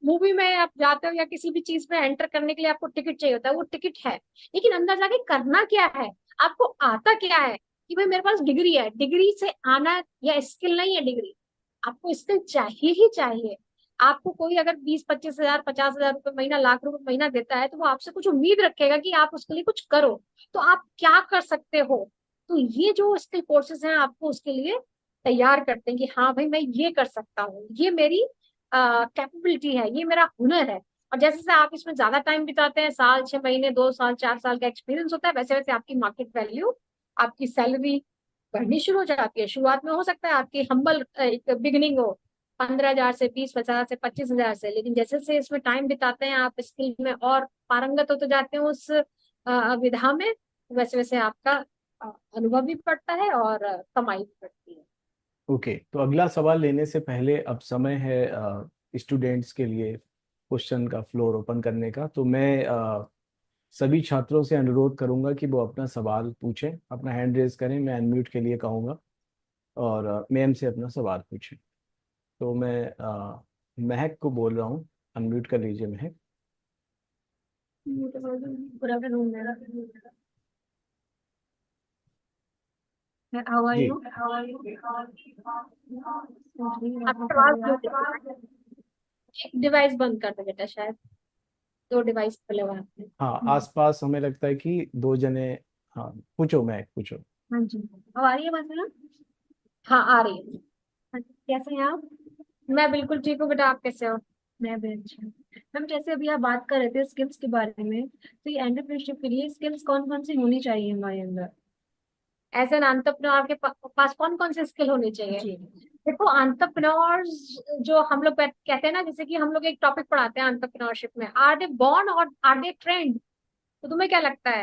मूवी में आप जाते हो या किसी भी चीज में एंटर करने के लिए आपको टिकट चाहिए होता है, वो टिकट है। लेकिन अंदर जाके करना क्या है, आपको आता क्या है, कि भाई मेरे पास डिग्री है, डिग्री से आना या स्किल नहीं है डिग्री, आपको स्किल चाहिए ही चाहिए। आपको कोई अगर 20-25 हजार, 50 हजार रुपये महीना, लाख रुपए महीना देता है, तो वो आपसे कुछ उम्मीद रखेगा कि आप उसके लिए कुछ करो। तो आप क्या कर सकते हो। तो ये जो स्किल कोर्सेज हैं आपको उसके लिए तैयार करते हैं कि हाँ भाई, मैं ये कर सकता हूँ, ये मेरी कैपेबिलिटी है, ये मेरा हुनर है। और जैसे जैसे आप इसमें ज्यादा टाइम बिताते हैं, साल, 6 महीने, 2 साल, 4 साल का एक्सपीरियंस होता है, वैसे वैसे आपकी मार्केट वैल्यू, आपकी सैलरी बढ़नी शुरू हो जाती है। शुरुआत में हो सकता है आपकी हम्बल एक बिगिनिंग हो, 15 हजार से, 20 हजार से, 25 हजार से, लेकिन जैसे जैसे इसमें टाइम बिताते हैं, आप स्किल में और पारंगत होते जाते हैं उस विधा में, वैसे वैसे आपका अनुभव भी बढ़ता है और कमाई भी बढ़ती है। ओके, तो अगला सवाल लेने से पहले अब समय है स्टूडेंट्स के लिए क्वेश्चन का फ्लोर ओपन करने का। तो मैं सभी छात्रों से अनुरोध करूंगा कि वो अपना सवाल पूछें, अपना हैंड रेज करें, मैं अनम्यूट के लिए कहूँगा, और मैम से अपना सवाल पूछें। तो मैं महक को बोल रहा हूँ, अनम्यूट कर लीजिए महक। Good afternoon. How R G. You. आपकी आवाज लो, एक डिवाइस बंद कर दो बेटा, शायद 2 डिवाइस खुले हुए हैं आपने। हाँ, आसपास हमें लगता है कि दो जने। हाँ, पूछो महक, पूछो। हाँ जी, अब आ रही है बात ना। हाँ, आ रही है। हाँ, कैसे हैं आप। मैं बिल्कुल ठीक हूँ बेटा, आप कैसे हो। मैं भी अच्छा हूँ। हम जैसे अभी आप बात कर रहे थे स्किल्स के बारे में, तो ये एंटरप्रेन्योरशिप के लिए स्किल्स कौन कौन सी होनी चाहिए हमारे अंदर? एज एन एंटरप्रेन्योर आपके पास कौन कौन से स्किल होने चाहिए? जी, देखो एंटरप्रेन्योर्स जो हम लोग कहते हैं ना, जैसे कि हम लोग एक टॉपिक पढ़ाते हैं एंटरप्रेन्योरशिप में, आर दे बॉर्न और आर दे ट्रेंड? तो तुम्हें क्या लगता है,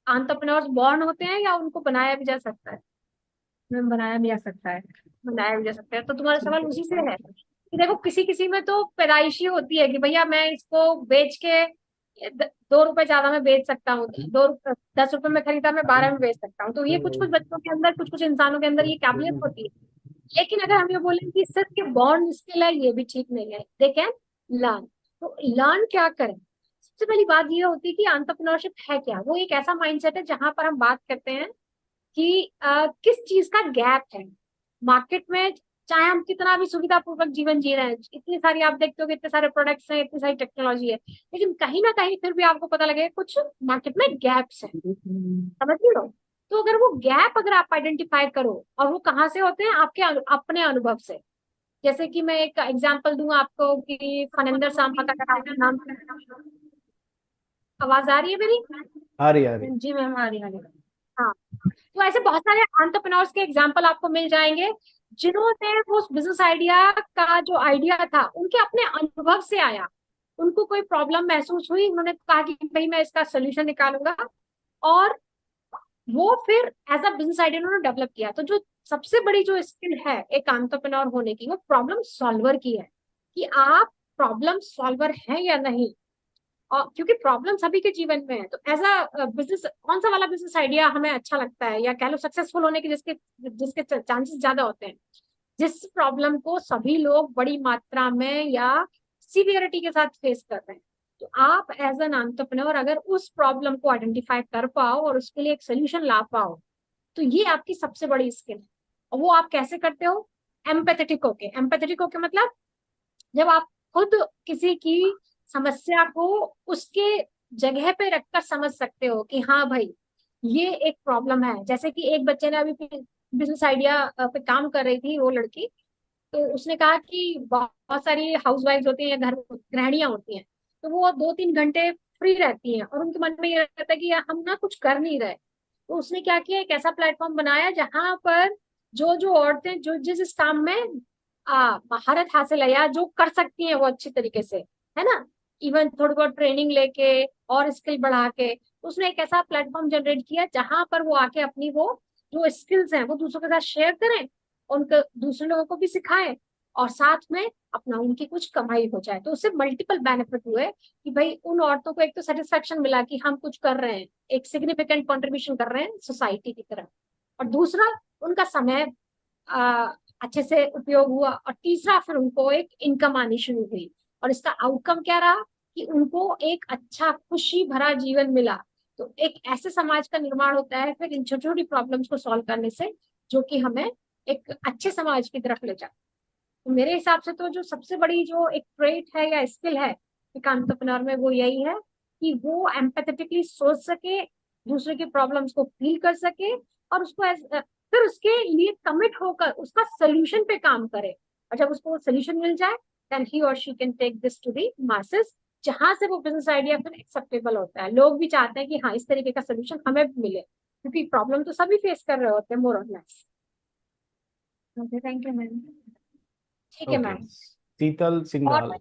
एंटरप्रेन्योर्स बॉर्न होते हैं या उनको बनाया भी जा सकता है? में बनाया भी जा सकता है, बनाया भी जा सकता है। तो तुम्हारा सवाल उसी से है कि देखो किसी किसी में तो पैदाइशी होती है कि भैया मैं इसको बेच के 2 रुपए ज्यादा में बेच सकता हूँ, 10 रुपए में खरीदा मैं 12 में बेच सकता हूँ। तो ये कुछ कुछ बच्चों के अंदर, कुछ कुछ इंसानों के अंदर ये काबिलियत होती है। लेकिन अगर हम ये बोलें कि सिर्फ के बॉर्न स्किल है, ये भी ठीक नहीं है। They can learn. तो लर्न क्या करें? सबसे पहली बात ये होती है कि एंटरप्रेन्योरशिप है क्या। वो एक ऐसा माइंडसेट है जहां पर हम बात करते हैं कि किस चीज का गैप है मार्केट में। चाहे हम कितना भी सुविधापूर्वक जीवन जी रहे हैं, इतनी सारी आप देखते हो कि इतने सारे प्रोडक्ट्स हैं, इतनी सारी टेक्नोलॉजी है, लेकिन कहीं ना कहीं फिर भी आपको पता लगेगा कुछ मार्केट में गैप्स है। समझ रहे हो? तो अगर वो गैप अगर आप आइडेंटिफाई करो, और वो कहाँ से होते हैं, आपके अपने अनुभव से। जैसे कि मैं एक एग्जांपल दूं आपको कि फनिंदर सांपा का नाम, आवाज आ रही है मेरी? आ रही। जी मैम, आ रही है, आ रही है। हाँ, तो ऐसे बहुत सारे एंटरप्रेन्योर्स के एग्जांपल आपको मिल जाएंगे जिन्होंने वो बिजनेस आइडिया का जो आइडिया था उनके अपने अनुभव से आया। उनको कोई प्रॉब्लम महसूस हुई, उन्होंने कहा कि भाई मैं इसका सोल्यूशन निकालूंगा, और वो फिर एज अ बिजनेस आइडिया उन्होंने डेवलप किया। तो जो सबसे बड़ी जो स्किल है एक एंटरप्रेन्योर होने की, वो प्रॉब्लम सॉल्वर की है, कि आप प्रॉब्लम सॉल्वर हैं या नहीं। और क्योंकि प्रॉब्लम सभी के जीवन में है, तो एज अ बिजनेस कौन सा वाला बिजनेस आइडिया हमें अच्छा लगता है, या कह लो सक्सेसफुल होने के जिसके जिसके चांसेस ज्यादा होते हैं, जिस प्रॉब्लम को सभी लोग बड़ी मात्रा में या सीवियरिटी के साथ फेस कर रहे हैं। तो आप एज एन एंटरप्रेन्योर अगर उस प्रॉब्लम को आइडेंटिफाई कर पाओ और उसके लिए एक सोल्यूशन ला पाओ, तो ये आपकी सबसे बड़ी स्किल है। और वो आप कैसे करते हो? एम्पैथेटिक होके। एम्पैथेटिक होके मतलब जब आप खुद किसी की समस्या को उसके जगह पे रखकर समझ सकते हो कि हाँ भाई ये एक प्रॉब्लम है। जैसे कि एक बच्चे ने अभी बिजनेस आइडिया पे काम कर रही थी वो लड़की, तो उसने कहा कि बहुत सारी हाउसवाइफ होती हैं, घर गृहिणियां होती हैं, तो वो 2-3 घंटे फ्री रहती हैं और उनके मन में ये रहता है कि यार हम ना कुछ कर नहीं रहे। तो उसने क्या किया, एक ऐसा प्लेटफॉर्म बनाया जहां पर जो जो औरतें जो जिस काम में महारत हासिल है या जो कर सकती हैं वो अच्छी तरीके से, है ना, इवन थोड़ी बहुत ट्रेनिंग लेके और स्किल बढ़ा के, उसने एक ऐसा प्लेटफॉर्म जनरेट किया जहां पर वो आके अपनी वो जो स्किल्स हैं वो दूसरों के साथ शेयर करें, उनको दूसरे लोगों को भी सिखाएं, और साथ में अपना उनकी कुछ कमाई हो जाए। तो उससे मल्टीपल बेनिफिट हुए कि भाई उन औरतों को एक तो सेटिस्फेक्शन मिला कि हम कुछ कर रहे हैं, एक सिग्निफिकेंट कंट्रीब्यूशन कर रहे हैं सोसाइटी की तरफ, और दूसरा उनका समय आ, अच्छे से उपयोग हुआ, और तीसरा फिर उनको एक इनकम आनी शुरू हुई। और इसका आउटकम क्या रहा कि उनको एक अच्छा खुशी भरा जीवन मिला। तो एक ऐसे समाज का निर्माण होता है फिर इन छोटी छोटी प्रॉब्लम्स को सॉल्व करने से, जो कि हमें एक अच्छे समाज की तरफ ले जाए। तो मेरे हिसाब से तो जो सबसे बड़ी जो एक ट्रेट है या स्किल है एक एंटरप्रेन्योर में, वो यही है कि वो एम्पैथेटिकली सोच सके, दूसरे की प्रॉब्लम्स को फील कर सके, और उसको फिर उसके लिए कमिट होकर उसका सोल्यूशन पे काम करे। और जब उसको सोल्यूशन मिल जाए, देन ही और she can take this to the masses, जहां से वो बिजनेस आइडिया फिर एक्सेप्टेबल होता है। लोग भी चाहते हैं कि हाँ इस तरीके का सोल्यूशन हमें भी मिले, क्योंकि प्रॉब्लम तो सभी फेस कर रहे होते हैं मोर और less. Okay, thank you ma'am. ठीक है ओके, मैम। शीतल और सिंघाल।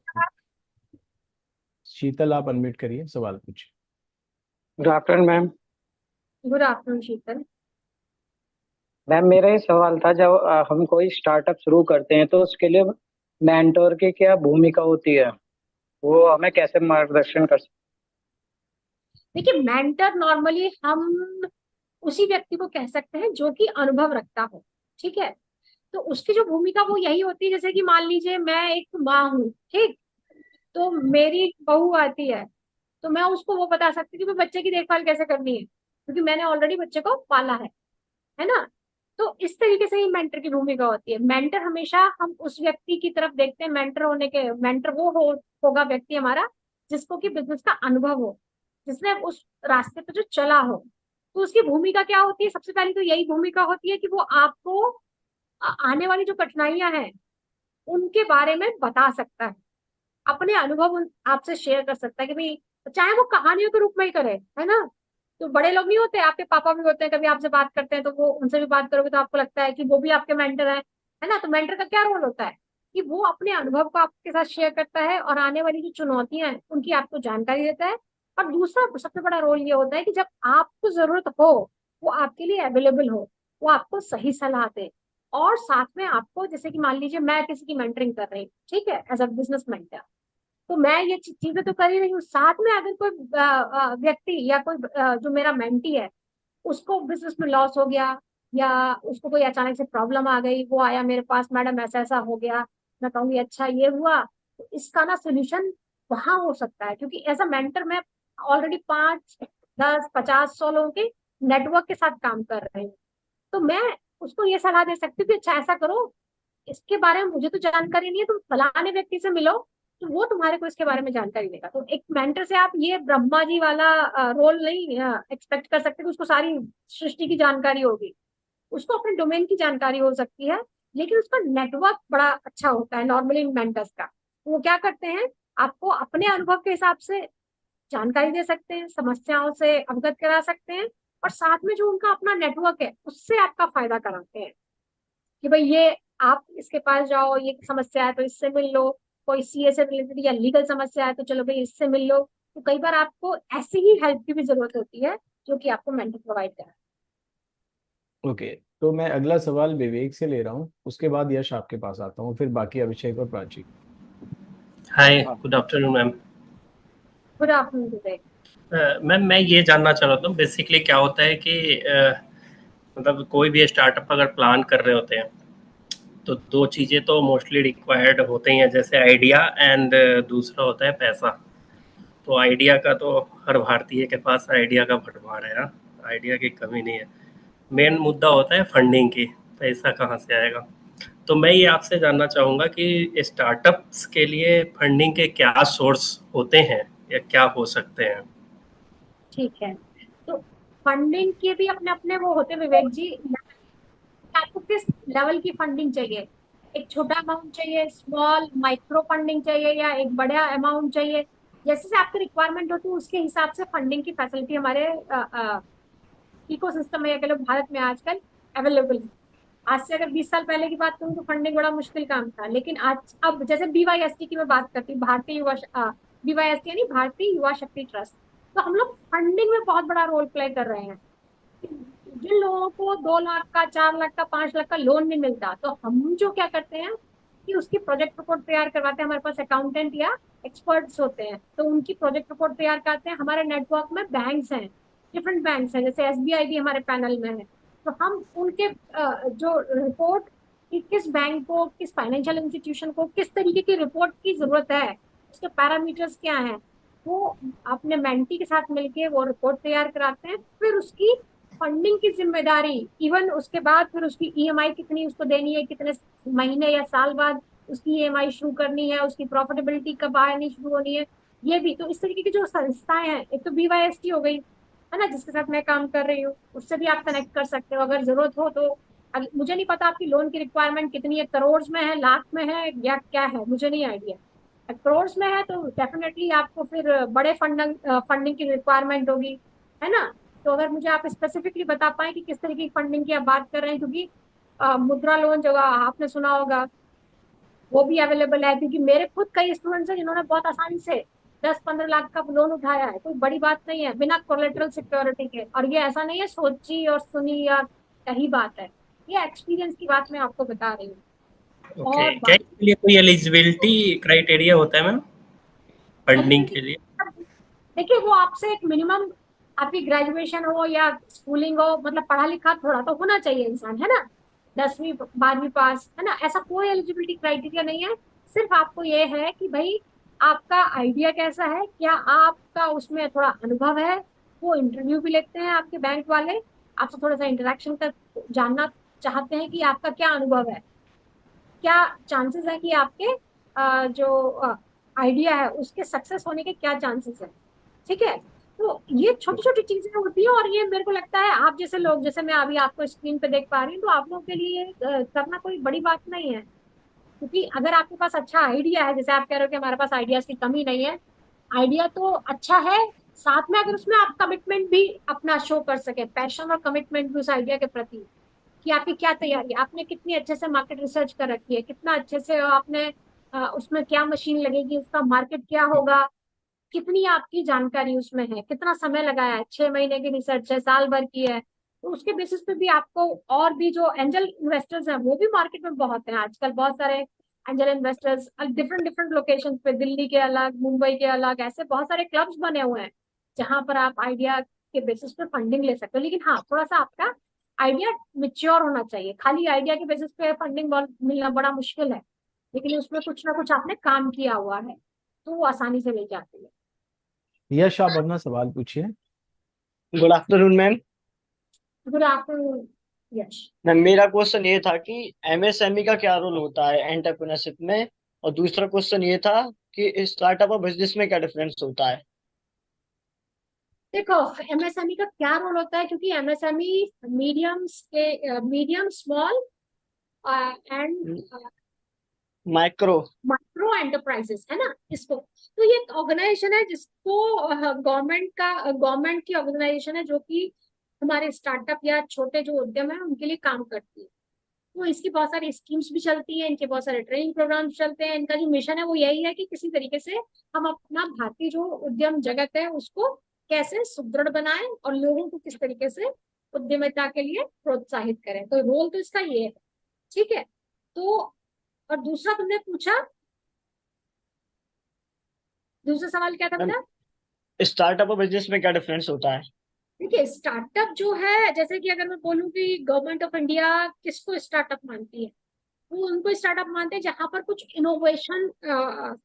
शीतल, आप अनम्यूट करिए, सवाल पूछिए। Good afternoon ma'am. Good afternoon Sheetal. Ma'am मेरा ये सवाल था, जब हम कोई स्टार्टअप शुरू करते हैं तो उसके लिए मेंटोर की क्या भूमिका होती है, वो हमें कैसे मार्गदर्शन कर सकते देखिए मेंटर नॉर्मली हम उसी व्यक्ति को कह सकते हैं जो कि अनुभव रखता हो। ठीक है, तो उसकी जो भूमिका वो यही होती है, जैसे कि मान लीजिए मैं एक माँ हूँ, ठीक, तो मेरी बहू आती है, तो मैं उसको वो बता सकती हूँ कि भाई बच्चे की देखभाल कैसे करनी है, क्योंकि मैंने ऑलरेडी बच्चे को पाला है ना। तो इस तरीके से ही मेंटर की भूमिका होती है। मेंटर हमेशा हम उस व्यक्ति की तरफ देखते हैं, मेंटर होने के मेंटर वो होगा व्यक्ति हमारा जिसको कि बिजनेस का अनुभव हो, जिसने उस रास्ते पे जो चला हो। तो उसकी भूमिका क्या होती है? सबसे पहले तो यही भूमिका होती है कि वो आपको आने वाली जो कठिनाइयां हैं उनके बारे में बता सकता है, अपने अनुभव आपसे शेयर कर सकता है कि भाई, चाहे वो कहानियों के रूप में ही करे, है ना। तो बड़े लोग नहीं होते, आपके पापा भी होते हैं, कभी आपसे बात करते हैं तो वो उनसे भी बात करोगे तो आपको लगता है कि वो भी आपके मेंटर है ना। तो मेंटर का क्या रोल होता है कि वो अपने अनुभव को आपके साथ शेयर करता है और आने वाली जो चुनौतियां हैं उनकी आपको जानकारी देता है। और दूसरा सबसे बड़ा रोल ये होता है कि जब आपको जरूरत हो वो आपके लिए अवेलेबल हो, वो आपको सही सलाह दे। और साथ में आपको, जैसे कि मान लीजिए मैं किसी की मेंटरिंग कर रही हूँ, ठीक है, एज अ बिजनेस मेंटर, तो मैं ये चीजें तो कर ही रही हूँ, साथ में अगर कोई व्यक्ति या कोई जो मेरा मेंटी है उसको बिजनेस में लॉस हो गया, या उसको कोई अचानक से प्रॉब्लम आ गई, वो आया मेरे पास, मैडम ऐसा ऐसा हो गया, मैं कहूंगी अच्छा ये हुआ, तो इसका ना सोल्यूशन वहां हो सकता है, क्योंकि एज अ मेंटर मैं ऑलरेडी 5, 10, 50, 100 लोगों के नेटवर्क के साथ काम कर रही हूँ। तो मैं उसको ये सलाह दे सकती हूँ कि अच्छा ऐसा करो, इसके बारे में मुझे तो जानकारी नहीं है, तुम फलाने व्यक्ति से मिलो, तो वो तुम्हारे को इसके बारे में जानकारी देगा। तो एक मेंटर से आप ये ब्रह्मा जी वाला रोल नहीं एक्सपेक्ट कर सकते कि उसको सारी सृष्टि की जानकारी होगी। उसको अपने डोमेन की जानकारी हो सकती है, लेकिन उसका नेटवर्क बड़ा अच्छा होता है नॉर्मली मेंटर्स का। वो क्या करते हैं, आपको अपने अनुभव के हिसाब से जानकारी दे सकते हैं, समस्याओं से अवगत करा सकते हैं, और साथ में जो उनका अपना नेटवर्क है उससे आपका फायदा कराते हैं कि भाई ये आप इसके पास जाओ, ये समस्या है तो इससे मिल लो, कोई सीए से रिलेटेड या लीगल समस्या है तो चलो भाई इससे मिल लो। तो कई बार आपको ऐसी ही हेल्प की भी जरूरत होती है जो कि आपको मेंटर प्रोवाइड करा। ओके, तो मैं अगला सवाल विवेक से ले रहा हूँ, उसके बाद यश आपके पास आता हूँ, फिर बाकी अभिषेक और प्राची। हाय, हाँ। Good afternoon ma'am. Good afternoon Vivek. Ma'am मैं ये जानना चाह रहा था, बेसिकली क्या होता है कि मतलब कोई भी स्टार्टअप अगर प्लान कर रहे होते हैं तो दो चीज़ें तो मोस्टली रिक्वायर्ड होते ही हैं, जैसे आइडिया एंड दूसरा होता है पैसा। तो आइडिया का तो हर भारतीय के पास आइडिया का भरमार है, हाँ, आइडिया की कमी नहीं है। मेन मुद्दा होता है फंडिंग की, पैसा कहाँ से आएगा। तो मैं ये आपसे जानना चाहूँगा कि स्टार्टअप्स के लिए फंडिंग के क्या सोर्स होते हैं या क्या हो सकते हैं। ठीक है, तो फंडिंग के भी अपने अपने वो होते हैं विवेक जी। आपको किस लेवल की फंडिंग चाहिए, एक छोटा अमाउंट चाहिए, स्मॉल माइक्रो फंडिंग चाहिए, या एक बड़ा अमाउंट चाहिए, जैसे से आपकी रिक्वायरमेंट होती है उसके हिसाब से फंडिंग की फैसिलिटी हमारे इकोसिस्टम में, या कह लो भारत में आजकल अवेलेबल है। आज से अगर 20 साल पहले की बात करूँ तो फंडिंग बड़ा मुश्किल काम था, लेकिन आज अब जैसे BYST की मैं बात करती हूँ, भारतीय युवा BYST यानी भारतीय युवा शक्ति ट्रस्ट, तो हम लोग फंडिंग में बहुत बड़ा रोल प्ले कर रहे हैं। जिन लोगों को 2 लाख का, 4 लाख का, 5 लाख का लोन नहीं मिलता, तो हम जो क्या करते हैं कि उसकी प्रोजेक्ट रिपोर्ट तैयार करवाते हैं, हमारे पास अकाउंटेंट या एक्सपर्ट्स होते हैं, तो उनकी प्रोजेक्ट रिपोर्ट तैयार करते हैं। हमारे नेटवर्क में बैंक्स हैं, डिफरेंट बैंक्स हैं, जैसे SBI भी हमारे पैनल में है। तो हम उनके जो रिपोर्ट, कि किस बैंक को, किस फाइनेंशियल इंस्टीट्यूशन को किस तरीके की रिपोर्ट की जरूरत है, उसके पैरामीटर्स क्या हैं, वो अपने मेंटी के साथ मिलके वो रिपोर्ट तैयार कराते हैं। फिर उसकी फंडिंग की जिम्मेदारी, इवन उसके बाद फिर उसकी EMI कितनी उसको देनी है, कितने महीने या साल बाद उसकी EMI शुरू करनी है, उसकी प्रॉफिटेबिलिटी कब आनी शुरू होनी है, ये भी। तो इस तरीके की जो संस्थाएं हैं, एक तो BYST हो गई, है ना, जिसके साथ मैं काम कर रही हूँ, उससे भी आप कनेक्ट कर सकते हो अगर जरूरत हो तो। मुझे नहीं पता आपकी लोन की रिक्वायरमेंट कितनी है, करोड़ में है, लाख में है, या क्या है, मुझे नहीं आइडिया। करोड़ में है तो डेफिनेटली आपको फिर बड़े फंडिंग फंडिंग की रिक्वायरमेंट होगी, है ना। तो अगर मुझे आप स्पेसिफिकली बता पाए कि किस तरीके की फंडिंग की आप बात कर रहे हैं, क्योंकि मुद्रा लोन जो आपने सुना होगा वो भी अवेलेबल है, क्योंकि मेरे खुद कई स्टूडेंट्स हैं जिन्होंने बहुत आसानी से 10-15 लाख का लोन उठाया है, कोई बड़ी बात नहीं है, बिना कोलेटरल सिक्योरिटी के। और ये ऐसा नहीं है सोची और सुनी या कही बात है, ये एक्सपीरियंस की बात मैं आपको बता रही हूँ। ओके, और क्या बाकी इसके लिए कोई एलिजिबिलिटी क्राइटेरिया होता है मैम फंडिंग के लिए। देखिए, वो आपसे एक मिनिमम, आपकी ग्रेजुएशन हो या स्कूलिंग हो, मतलब पढ़ा लिखा थोड़ा तो होना चाहिए इंसान, है ना, 10वीं 12वीं पास, है ना, ऐसा कोई एलिजिबिलिटी क्राइटेरिया नहीं है। सिर्फ आपको ये है कि भाई आपका आइडिया कैसा है, क्या आपका उसमें थोड़ा अनुभव है। वो इंटरव्यू भी लेते हैं आपके बैंक वाले, आपसे थोड़ा सा इंटरेक्शन कर जानना चाहते हैं कि आपका क्या अनुभव है, क्या चांसेस है कि आपके जो आइडिया है उसके सक्सेस होने के क्या चांसेस है। ठीक है, तो ये छोटी छोटी चीजें होती है, और ये मेरे को लगता है आप जैसे लोग, जैसे मैं अभी आपको स्क्रीन पे देख पा रही हूँ, तो आप लोगों के लिए करना कोई बड़ी बात नहीं है। क्योंकि अगर आपके पास अच्छा आइडिया है, जैसे आप कह रहे हो कि हमारे पास आइडियाज की कमी नहीं है, आइडिया तो अच्छा है, साथ में अगर उसमें आप कमिटमेंट भी अपना शो कर सके, पैशन और कमिटमेंट भी उस आइडिया के प्रति, कि आपकी क्या तैयारी है, आपने कितनी अच्छे से मार्केट रिसर्च कर रखी है, कितना अच्छे से आपने उसमें क्या मशीन लगेगी, उसका मार्केट क्या होगा, कितनी आपकी जानकारी उसमें है, कितना समय लगाया है, 6 महीने की रिसर्च है, साल भर की है, तो उसके बेसिस पे भी आपको, और भी जो एंजल इन्वेस्टर्स हैं वो भी मार्केट में बहुत हैं आजकल, बहुत सारे angel investors different different location पे, दिल्ली के अलग, मुंबई के अलग, ऐसे बहुत सारे क्लब्स बने हुए हैं जहां पर आप आइडिया के बेसिस पे फंडिंग ले सकते हो। लेकिन हाँ, थोड़ा सा आपका आइडिया मेच्योर होना चाहिए, खाली आइडिया के बेसिस पे फंडिंग मिलना बड़ा मुश्किल है, लेकिन उसमें कुछ ना कुछ आपने काम किया हुआ है तो वो आसानी से मिल जाती है। यश, आप अपना सवाल पूछिए। Good afternoon ma'am. Good afternoon Yash. Ma'am मेरा क्वेश्चन ये था कि एमएसएमई का क्या रोल होता है एंटरप्रेन्योरशिप में, और दूसरा क्वेश्चन ये था कि स्टार्टअप और बिजनेस में क्या डिफरेंस होता है। देखो, एमएसएमई का क्या रोल होता है, क्योंकि MSME medium small and micro. Micro enterprises है ना इसको, तो ये एक ऑर्गेनाइजेशन है जिसको गवर्नमेंट की ऑर्गेनाइजेशन है, जो कि हमारे स्टार्टअप या छोटे जो उद्यम है उनके लिए काम करती है। तो इसकी बहुत सारी स्कीम्स भी चलती हैं, इनके बहुत सारे ट्रेनिंग प्रोग्राम्स चलते हैं। इनका जो मिशन है वो यही है कि किसी तरीके से हम अपना भारतीय जो उद्यम जगत है उसको कैसे सुदृढ़ बनाएं और लोगों को किस तरीके से उद्यमिता के लिए प्रोत्साहित करें। तो रोल तो इसका ये है, ठीक है। तो और दूसरा तुमने पूछा, दूसरा सवाल क्या था मैम बेटा? स्टार्टअप और बिजनेस में क्या डिफरेंस होता है। देखिए, स्टार्टअप जो है, जैसे कि अगर मैं बोलूँ कि गवर्नमेंट ऑफ इंडिया किसको स्टार्टअप मानती है, वो उनको स्टार्टअप मानते हैं जहां पर कुछ इनोवेशन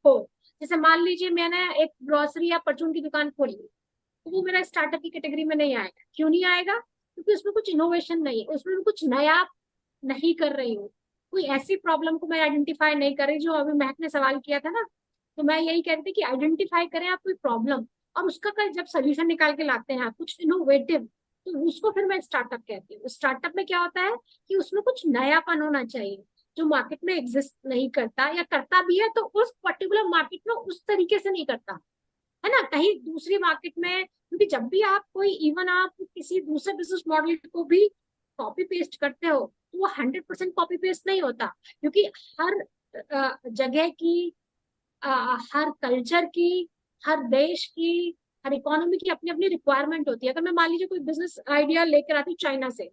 हो। जैसे मान लीजिए मैंने एक ग्रोसरी या परचून की दुकान खोली, तो वो मेरा स्टार्टअप की कैटेगरी में नहीं आएगा। क्यों नहीं आएगा? क्योंकि उसमें कुछ इनोवेशन नहीं है, उसमें मैं कुछ नया नहीं कर रही हूँ, कोई ऐसी प्रॉब्लम को मैं आइडेंटिफाई नहीं कर रही, जो अभी महक ने सवाल किया था ना। तो मैं यही कहती थी कि आइडेंटिफाई करें आप कोई प्रॉब्लम, और उसका जब सोल्यूशन निकाल के लाते हैं आप कुछ इनोवेटिव, तो उसको फिर मैं स्टार्टअप कहती हूँ। स्टार्टअप में क्या होता है कि उसमें कुछ नयापन होना चाहिए जो मार्केट में एग्जिस्ट नहीं करता, या करता भी है तो उस पर्टिकुलर मार्केट में उस तरीके से नहीं करता, है ना, कहीं दूसरी मार्केट में। क्योंकि जब भी आप कोई, इवन आप किसी दूसरे बिजनेस मॉडल को भी कॉपी पेस्ट करते हो, तो वो 100% कॉपी पेस्ट नहीं होता, क्योंकि हर जगह की, हर कल्चर की, हर देश की, हर इकोनॉमी की अपनी अपनी रिक्वायरमेंट होती है। अगर मैं मान लीजिए कोई बिजनेस आइडिया लेकर आती हूँ चाइना से,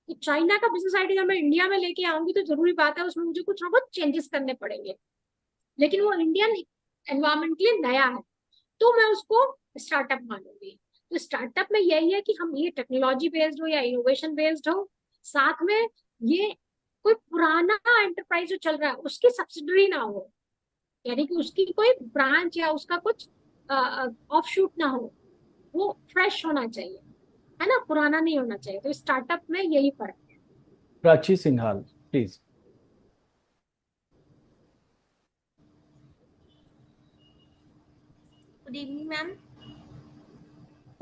तो चाइना का बिजनेस आइडिया मैं इंडिया में लेके आऊंगी तो जरूरी बात है उसमें मुझे कुछ ना कुछ चेंजेस करने पड़ेंगे, लेकिन वो इंडियन एनवायरमेंट के लिए नया है, तो मैं उसको स्टार्टअप मानूंगी। तो स्टार्टअप में यही है कि हम ये टेक्नोलॉजी बेस्ड हो या इनोवेशन बेस्ड हो, साथ में ये कोई पुराना एंटरप्राइज जो चल रहा है उसकी सब्सिडरी ना हो, यानी कि उसकी कोई ब्रांच या उसका कुछ ऑफ शूट ना हो, वो फ्रेश होना चाहिए, है ना, पुराना नहीं होना चाहिए। तो स्टार्टअप में यही फर्क है। Prachi Singhal, please. Good evening ma'am.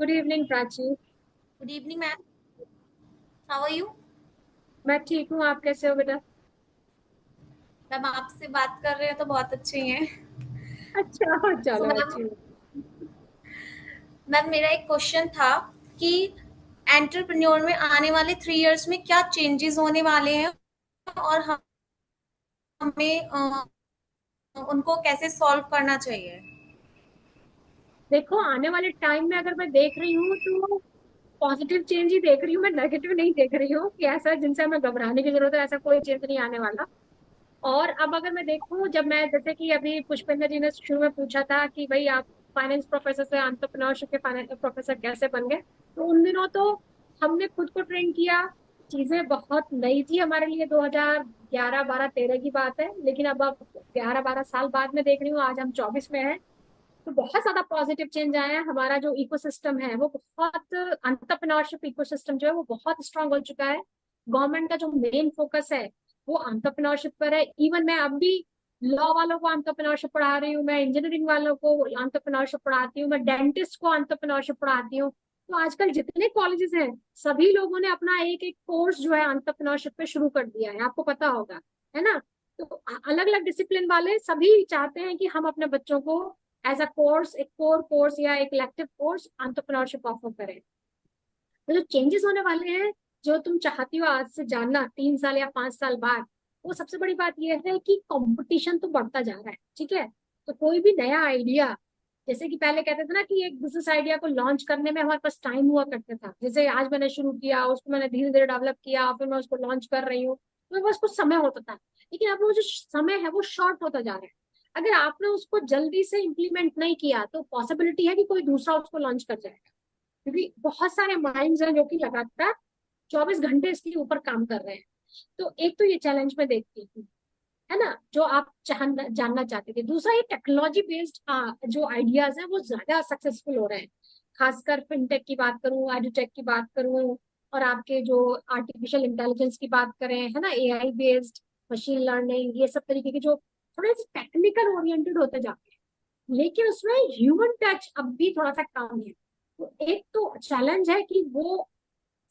Good evening Prachi. Good evening ma'am. How are you? मैं ठीक हूँ, आप कैसे हो बेटा? मैम आपसे बात कर रहे हैं तो बहुत अच्छे हैं। अच्छा, सो चलो मैम, अच्छी बात। मेरा एक क्वेश्चन था कि एंटरप्रेन्योर में आने वाले 3 इयर्स में क्या चेंजेस होने वाले हैं, और हमें उनको कैसे सॉल्व करना चाहिए। देखो, आने वाले टाइम में अगर मैं देख रही हूँ तो पॉजिटिव चेंज ही देख रही हूँ, मैं नेगेटिव नहीं देख रही हूँ कि ऐसा जिनसे हमें घबराने की जरूरत है, ऐसा कोई चेंज नहीं आने वाला। और अब अगर मैं देखूँ, जब मैं, जैसे कि अभी पुष्पेंद्र जी ने शुरू में पूछा था कि भाई आप फाइनेंस प्रोफेसर से एंटरप्रेन्योरशिप के फाइनेंस प्रोफेसर कैसे बन गए, तो उन दिनों तो हमने खुद को ट्रेन किया, चीजें बहुत नई थी हमारे लिए, 2011 12 13 की बात है, लेकिन अब 11 12 साल बाद में देख रही हूँ, आज हम 24 में हैं, तो बहुत ज्यादा पॉजिटिव चेंज आया है। हमारा जो इकोसिस्टम है वो बहुत, एंटरप्रेन्योरशिप इकोसिस्टम जो है वो बहुत स्ट्रांग हो चुका है। गवर्नमेंट का जो मेन फोकस है वो एंटरप्रेन्योरशिप पर है। इवन मैं अब भी लॉ वालों को एंटरप्रेन्योरशिप पढ़ा रही हूँ, मैं इंजीनियरिंग वालों को एंटरप्रेन्योरशिप पढ़ाती हूँ, मैं डेंटिस्ट को एंटरप्रेन्योरशिप पढ़ाती हूँ। तो आजकल जितने कॉलेजेस हैं सभी लोगों ने अपना एक एक कोर्स जो है एंटरप्रेन्योरशिप पे शुरू कर दिया है, आपको पता होगा, है ना। तो अलग अलग डिसिप्लिन वाले सभी चाहते हैं कि हम अपने बच्चों को एज अ कोर्स, एक कोर कोर्स या एक इलेक्टिव कोर्स एंटरप्रेन्योरशिप ऑफर करें। तो जो चेंजेस होने वाले हैं, जो तुम चाहती हो आज से जानना 3 साल या 5 साल बाद, वो सबसे बड़ी बात यह है कि कंपटीशन तो बढ़ता जा रहा है। ठीक है, तो कोई भी नया आइडिया, जैसे कि पहले कहते थे ना कि एक बिजनेस आइडिया को लॉन्च करने में हमारे पास टाइम हुआ करता था, जैसे आज मैंने शुरू किया, उसको मैंने धीरे धीरे डेवलप किया, फिर मैं उसको लॉन्च कर रही हूँ, तो मेरे पास कुछ समय होता था। लेकिन अब वो जो समय है वो शॉर्ट होता जा रहा है। अगर आपने उसको जल्दी से इम्प्लीमेंट नहीं किया तो पॉसिबिलिटी है कि कोई दूसरा उसको लॉन्च कर जाएगा, क्योंकि बहुत सारे माइंड्स हैं जो कि लगातार 24 घंटे इसके ऊपर काम कर रहे हैं। तो एक तो ये चैलेंज में देखती हूँ, है ना, जो आप जानना चाहते थे। दूसरा, ये टेक्नोलॉजी बेस्ड जो आइडियाज हैं वो ज्यादा सक्सेसफुल हो रहे हैं, खासकर फिनटेक की बात करूं, एडुटेक की बात करूं, और आपके जो आर्टिफिशियल इंटेलिजेंस की बात करें, है ना, एआई बेस्ड, मशीन लर्निंग, ये सब तरीके के जो थोड़े से टेक्निकल ओरिएंटेड होते जाते हैं, लेकिन उसमें ह्यूमन टच अब भी थोड़ा सा कम है। तो एक तो चैलेंज है कि वो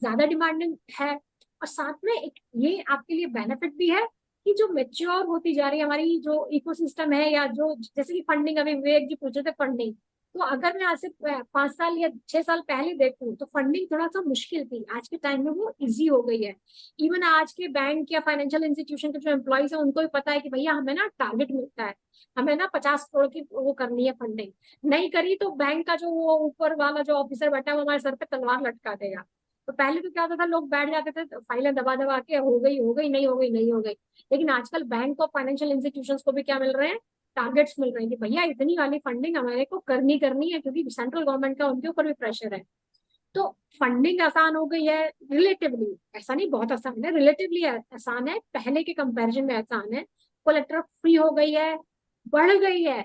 ज्यादा डिमांडिंग है, और साथ में एक ये आपके लिए बेनिफिट भी है कि जो मेच्योर होती जा रही है हमारी जो इकोसिस्टम है, या जो जैसे कि फंडिंग, अभी विवेक जी पूछे थे फंडिंग, तो अगर मैं आज से 5 साल या 6 साल पहले देखूं तो फंडिंग थोड़ा सा मुश्किल थी। आज के टाइम में वो इजी हो गई है। इवन आज के बैंक या फाइनेंशियल इंस्टीट्यूशन के जो एम्प्लॉयज है उनको भी पता है कि भैया हमें ना टारगेट मिलता है, हमें ना 50 करोड़ की वो करनी है फंडिंग, नहीं करी तो बैंक का जो वो ऊपर वाला जो ऑफिसर बैठा है वो हमारे सर पे तलवार लटका देगा। तो पहले तो क्या होता था, लोग बैठ जाते थे फाइलें दबा दबा के, हो गई हो गई, नहीं हो गई नहीं हो गई। लेकिन आजकल बैंक और फाइनेंशियल इंस्टीट्यूशंस को भी क्या मिल रहे हैं, टारगेट्स मिल रहे हैं कि भैया इतनी वाली फंडिंग हमारे को करनी है, क्योंकि सेंट्रल गवर्नमेंट का उनके ऊपर भी प्रेशर है। तो फंडिंग आसान हो गई है रिलेटिवली, ऐसा नहीं बहुत आसान है, रिलेटिवली आसान है, पहले के कंपैरिजन में आसान है। कोलेक्टर फ्री हो गई है, बढ़ गई है।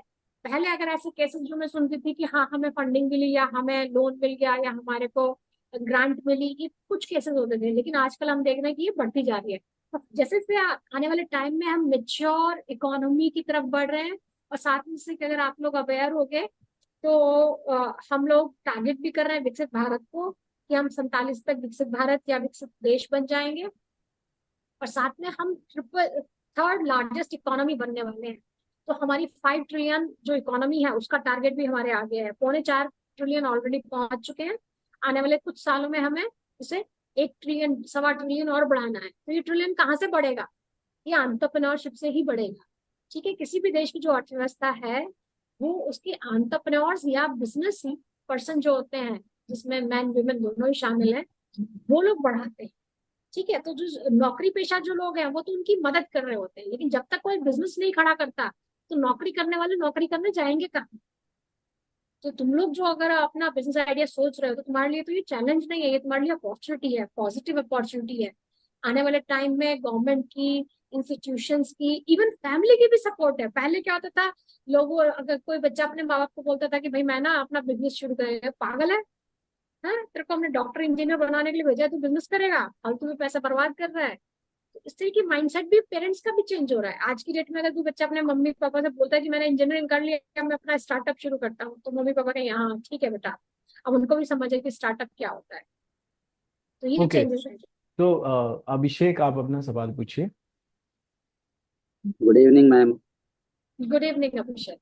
पहले अगर ऐसे केसेस जो मैं सुनती थी कि हाँ हमें फंडिंग मिली या हमें लोन मिल गया या हमारे को ग्रांट मिली, ये कुछ केसेस होते थे, लेकिन आजकल हम देख रहे हैं कि ये बढ़ती जा रही है। तो जैसे जैसे आने वाले टाइम में हम मेच्योर इकोनॉमी की तरफ बढ़ रहे हैं, और साथ में से अगर आप लोग अवेयर हो गए तो हम लोग टारगेट भी कर रहे हैं विकसित भारत को, कि हम 47 तक विकसित भारत या विकसित देश बन जाएंगे, और साथ में हम थर्ड लार्जेस्ट इकोनॉमी बनने वाले हैं। तो हमारी 5 ट्रिलियन जो इकोनॉमी है उसका टारगेट भी हमारे आगे है, 4.25 ट्रिलियन ऑलरेडी पहुंच चुके हैं। आने वाले कुछ सालों में हमें इसे 1 ट्रिलियन, 1.25 ट्रिलियन और बढ़ाना है। तो ये ट्रिलियन कहाँ से बढ़ेगा, ये एंटरप्रेन्योरशिप से ही बढ़ेगा। ठीक है, किसी भी देश की जो अर्थव्यवस्था है वो उसके एंटरप्रेन्योर्स या बिजनेस पर्सन जो होते हैं, जिसमें मैन वुमेन दोनों ही शामिल हैं, वो लोग बढ़ाते हैं। ठीक है, तो जो नौकरी पेशा जो लोग हैं वो तो उनकी मदद कर रहे होते हैं, लेकिन जब तक कोई बिजनेस नहीं खड़ा करता तो नौकरी करने वाले नौकरी करने जाएंगे कहाँ। तो तुम लोग जो अगर अपना बिजनेस आइडिया सोच रहे हो तो तुम्हारे लिए तो ये चैलेंज नहीं है, ये तुम्हारे लिए अपॉर्चुनिटी है, पॉजिटिव अपॉर्चुनिटी है। आने वाले टाइम में गवर्नमेंट की, इंस्टीट्यूशंस की, इवन फैमिली की भी सपोर्ट है। पहले क्या होता था, लोगों अगर कोई बच्चा अपने माँ बाप को बोलता था कि भाई मैं ना अपना बिजनेस शुरू करेगा, पागल है, हाँ तेरे को हमने डॉक्टर इंजीनियर बनाने के लिए भेजा है, तू बिजनेस करेगा, फालतू में पैसा बर्बाद कर रहा है। तो इस तरह की माइंडसेट भी पेरेंट्स का भी चेंज हो रहा है। आज की डेट में अगर तू बच्चा अपने मम्मी पापा से बोलता है कि मैंने इंजीनियरिंग कर लिया, मैं अपना स्टार्टअप शुरू करता हूँ, तो मम्मी पापा कहें हाँ ठीक है बेटा। अब उनको भी समझ है कि स्टार्टअप क्या होता है। तो ये ओके, चेंजेस है। तो अभिषेक आप अपना सवाल पूछिए। Good evening ma'am. Good evening Abhishek.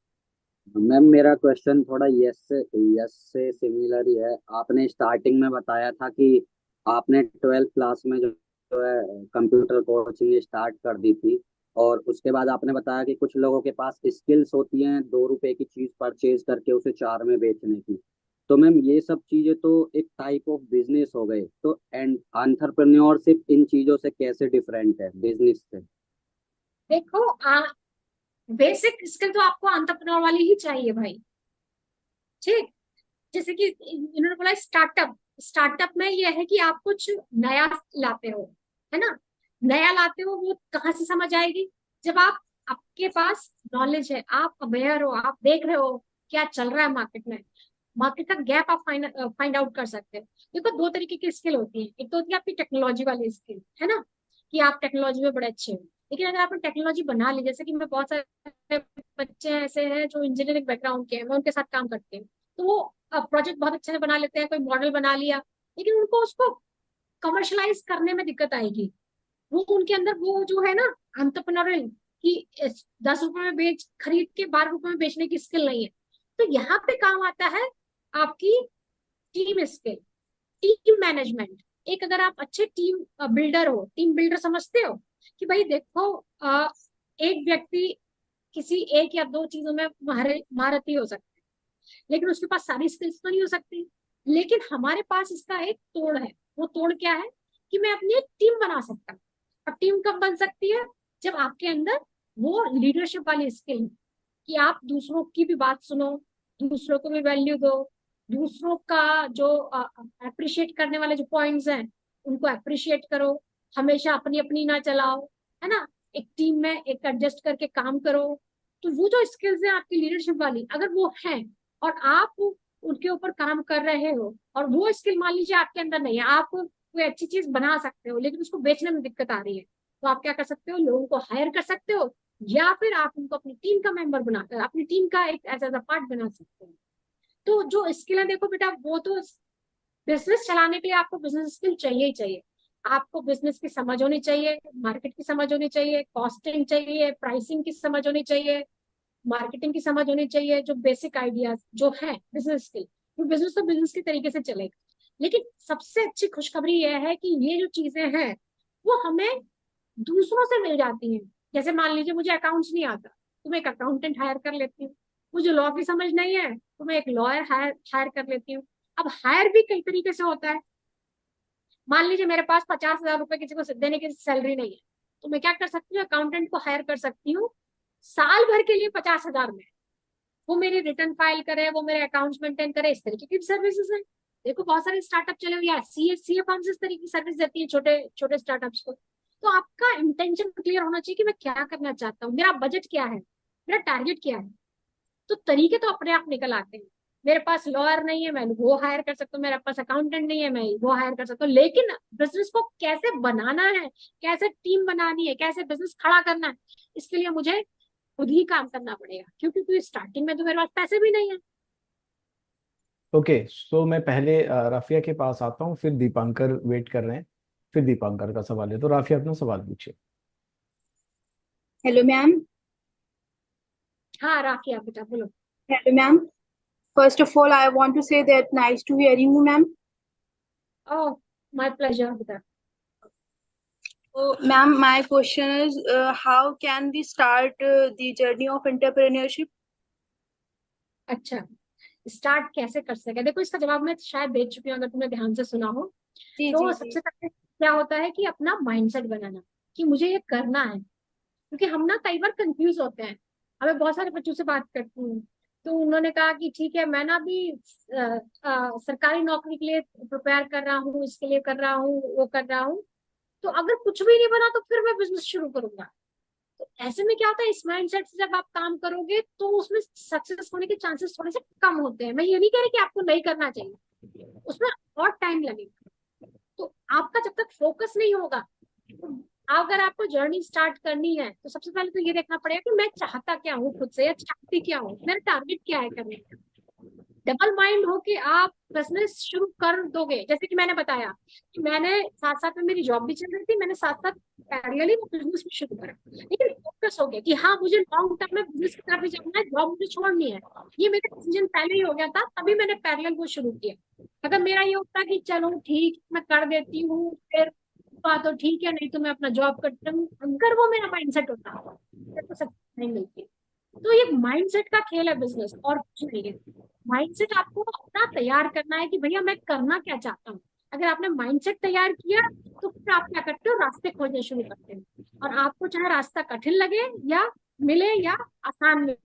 Ma'am मेरा क्वेश्चन थोड़ा यस से सिमिलर ही है। आपने स्टार्टिंग में बताया था कि आपने 12th क्लास में जो है कंप्यूटर कोचिंग स्टार्ट कर दी थी, और उसके बाद आपने बताया कि कुछ लोगों के पास स्किल्स होती हैं 2 रुपए की चीज परचेज करके उसे 4 में बेचने की। तो मैम ये सब चीजें तो एक टाइप ऑफ बिजनेस हो गए, तो एंड एंटरप्रेन्योरशिप इन चीजों से कैसे डिफरेंट है बिजनेस से? देखो बेसिक स्किल तो आपको एंटरप्रेन्योर वाली ही चाहिए भाई। ठीक, जैसे कि इन्होंने बोला स्टार्टअप, स्टार्टअप में ये है कि आप कुछ नया लाते हो, है ना, नया लाते हो, वो कहाँ से समझ आएगी, जब आप, आपके पास नॉलेज है, आप अवेयर हो, आप देख रहे हो क्या चल रहा है मार्केट में, मार्केट का गैप आप फाइंड आउट कर सकते हो। देखो 2 तरीके की स्किल होती है, एक तो होती है आपकी टेक्नोलॉजी वाली स्किल, है ना, कि आप टेक्नोलॉजी में बड़े अच्छे हो। लेकिन अगर आपने टेक्नोलॉजी बना ली, जैसे कि मैं बहुत सारे बच्चे ऐसे हैं जो इंजीनियरिंग बैकग्राउंड के हैं, मैं उनके साथ काम करती हूँ, तो वो प्रोजेक्ट बहुत अच्छे से बना लेते हैं, कोई मॉडल बना लिया, लेकिन उनको उसको कमर्शलाइज करने में दिक्कत आएगी। वो उनके अंदर वो जो है ना एंटरप्रेन्योरियल कि 10 रुपए में खरीद के 12 रुपए में बेचने की स्किल नहीं है। तो यहाँ पे काम आता है आपकी टीम स्किल, टीम मैनेजमेंट। एक अगर आप अच्छे टीम बिल्डर हो, टीम बिल्डर समझते हो कि भाई देखो एक व्यक्ति किसी एक या दो चीजों में महारती हो सकता है, लेकिन उसके पास सारी स्किल्स तो नहीं हो सकती। लेकिन हमारे पास इसका एक तोड़ है। वो तोड़ क्या है कि मैं अपनी एक टीम बना सकता हूँ। अब टीम कब बन सकती है? जब आपके अंदर वो लीडरशिप वाली स्किल है कि आप दूसरों की भी बात सुनो, दूसरों को भी वैल्यू दो, दूसरों का जो अप्रिशिएट करने वाले जो पॉइंट्स हैं उनको अप्रिशिएट करो, हमेशा अपनी अपनी ना चलाओ, है ना। एक टीम में एक एडजस्ट करके काम करो। तो वो जो स्किल्स है आपकी लीडरशिप वाली, अगर वो है और आप उनके ऊपर काम कर रहे हो, और वो स्किल मान लीजिए आपके अंदर नहीं है, आप कोई अच्छी चीज बना सकते हो लेकिन उसको बेचने में दिक्कत आ रही है, तो आप क्या कर सकते हो? लोगों को हायर कर सकते हो, या फिर आप उनको अपनी टीम का मेंबर बनाकर अपनी टीम का एक एज अ पार्ट बना सकते हो। तो जो स्किल है देखो बेटा, वो तो बिजनेस चलाने के लिए आपको बिजनेस स्किल चाहिए ही चाहिए। आपको बिजनेस की समझ होनी चाहिए, मार्केट की समझ होनी चाहिए, कॉस्टिंग चाहिए, प्राइसिंग की समझ होनी चाहिए, मार्केटिंग की समझ होनी चाहिए, जो बेसिक आइडियाज जो है बिजनेस स्किल। तो बिजनेस तो बिजनेस के तरीके से चलेगा। लेकिन सबसे अच्छी खुशखबरी यह है कि ये जो चीजें हैं वो हमें दूसरों से मिल जाती हैं। जैसे मान लीजिए मुझे अकाउंट्स नहीं आता, तो मैं एक अकाउंटेंट हायर कर लेती हूँ। मुझे लॉ की समझ नहीं है, तो मैं एक लॉयर हायर कर लेती हूँ। अब हायर भी कई तरीके से होता है। मान लीजिए मेरे पास 50,000 रुपए किसी को देने की सैलरी नहीं है, तो मैं क्या कर सकती हूँ? अकाउंटेंट को हायर कर सकती हूँ साल भर के लिए 50,000 में। वो मेरी रिटर्न फाइल करे, वो मेरे अकाउंट्स मेंटेन करे, इस तरीके की सर्विसेज है। देखो बहुत सारे स्टार्टअप चले हुए हैं, सीए फर्म्स इस तरीके की सर्विस देती है छोटे छोटे स्टार्टअप्स को। तो आपका इंटेंशन क्लियर होना चाहिए कि मैं क्या करना चाहता हूँ, मेरा बजट क्या है, मेरा टारगेट क्या है। तो तरीके तो अपने आप निकल आते हैं। मेरे पास लॉयर नहीं है, मैं वो हायर कर सकता हूँ, मेरे पास अकाउंटेंट नहीं है, मैं वो हायर कर सकता हूँ। लेकिन बिजनेस को कैसे बनाना है, कैसे टीम बनानी है, कैसे बिजनेस खड़ा करना है, इसके लिए मुझे खुद ही काम करना पड़ेगा, क्योंकि स्टार्टिंग में तो मेरे पास पैसे भी नहीं है। ओके, सो मैं पहले राफिया के पास आता हूँ, फिर दीपांकर वेट कर रहे हैं, फिर दीपांकर का सवाल है। तो राफिया अपना सवाल पूछिए। Hello ma'am. हाँ राखी, आप बेटा बोलो। Hello ma'am. First of all I want to say that nice to hearing you ma'am. Oh, my pleasure बेटा। So ma'am, my question is, how can we start the journey of entrepreneurship? अच्छा, start कैसे कर सके? देखो इसका जवाब मैं शायद दे चुकी हूँ, अगर तुमने ध्यान से सुना हो। जी तो जी जी। सबसे पहले क्या होता है कि अपना माइंडसेट बनाना कि मुझे ये करना है। क्योंकि हम ना कई बार कंफ्यूज होते हैं। हमें बहुत सारे बच्चों से बात करती हूँ, तो उन्होंने कहा कि ठीक है मैं ना अभी सरकारी नौकरी के लिए प्रिपेयर कर रहा हूँ, इसके लिए कर रहा हूँ, वो कर रहा हूँ। तो अगर कुछ भी नहीं बना तो फिर मैं बिजनेस शुरू करूंगा। तो ऐसे में क्या होता है, इस माइंडसेट से जब आप काम करोगे तो उसमें सक्सेस होने के चांसेस थोड़े से कम होते हैं। मैं ये नहीं कह रही कि आपको नहीं करना चाहिए, उसमें और टाइम लगेगा। तो आपका जब तक फोकस नहीं होगा, तो अगर आपको जर्नी स्टार्ट करनी है तो सबसे पहले तो ये देखना पड़ेगा कि मैं चाहता क्या हूँ खुद से, या चाहती क्या हूँ, मेरा टारगेट क्या है करने का। डबल माइंड हो के आप बिजनेस शुरू कर दोगे। जैसे कि मैंने बताया कि मैंने साथ साथ में मेरी जॉब भी चल रही थी, मैंने साथ साथ पैरेलली बिजनेस भी शुरू करा, लेकिन फोकस हो गया कि हाँ मुझे लॉन्ग टर्म में बिजनेस की तरफ भी जाना है, जॉब मुझे छोड़नी है। ये मेरा डिसीजन पहले ही हो गया था, तभी मैंने पैरेलल वो शुरू किया। अगर मेरा ये होता कि चलो ठीक मैं कर देती हूँ, फिर बात तो ठीक है, नहीं तो मैं अपना जॉब करता हूँ, अगर वो मेरा माइंडसेट होता फिर तो सक्सेस नहीं मिलती। तो ये माइंडसेट का खेल है बिजनेस, और कुछ नहीं है। माइंडसेट आपको अपना तैयार करना है कि भैया मैं करना क्या चाहता हूँ। अगर आपने माइंडसेट तैयार किया तो फिर आप क्या करते हो, रास्ते खोजने शुरू करते हो। और आपको चाहे रास्ता कठिन लगे या मिले या आसान मिले,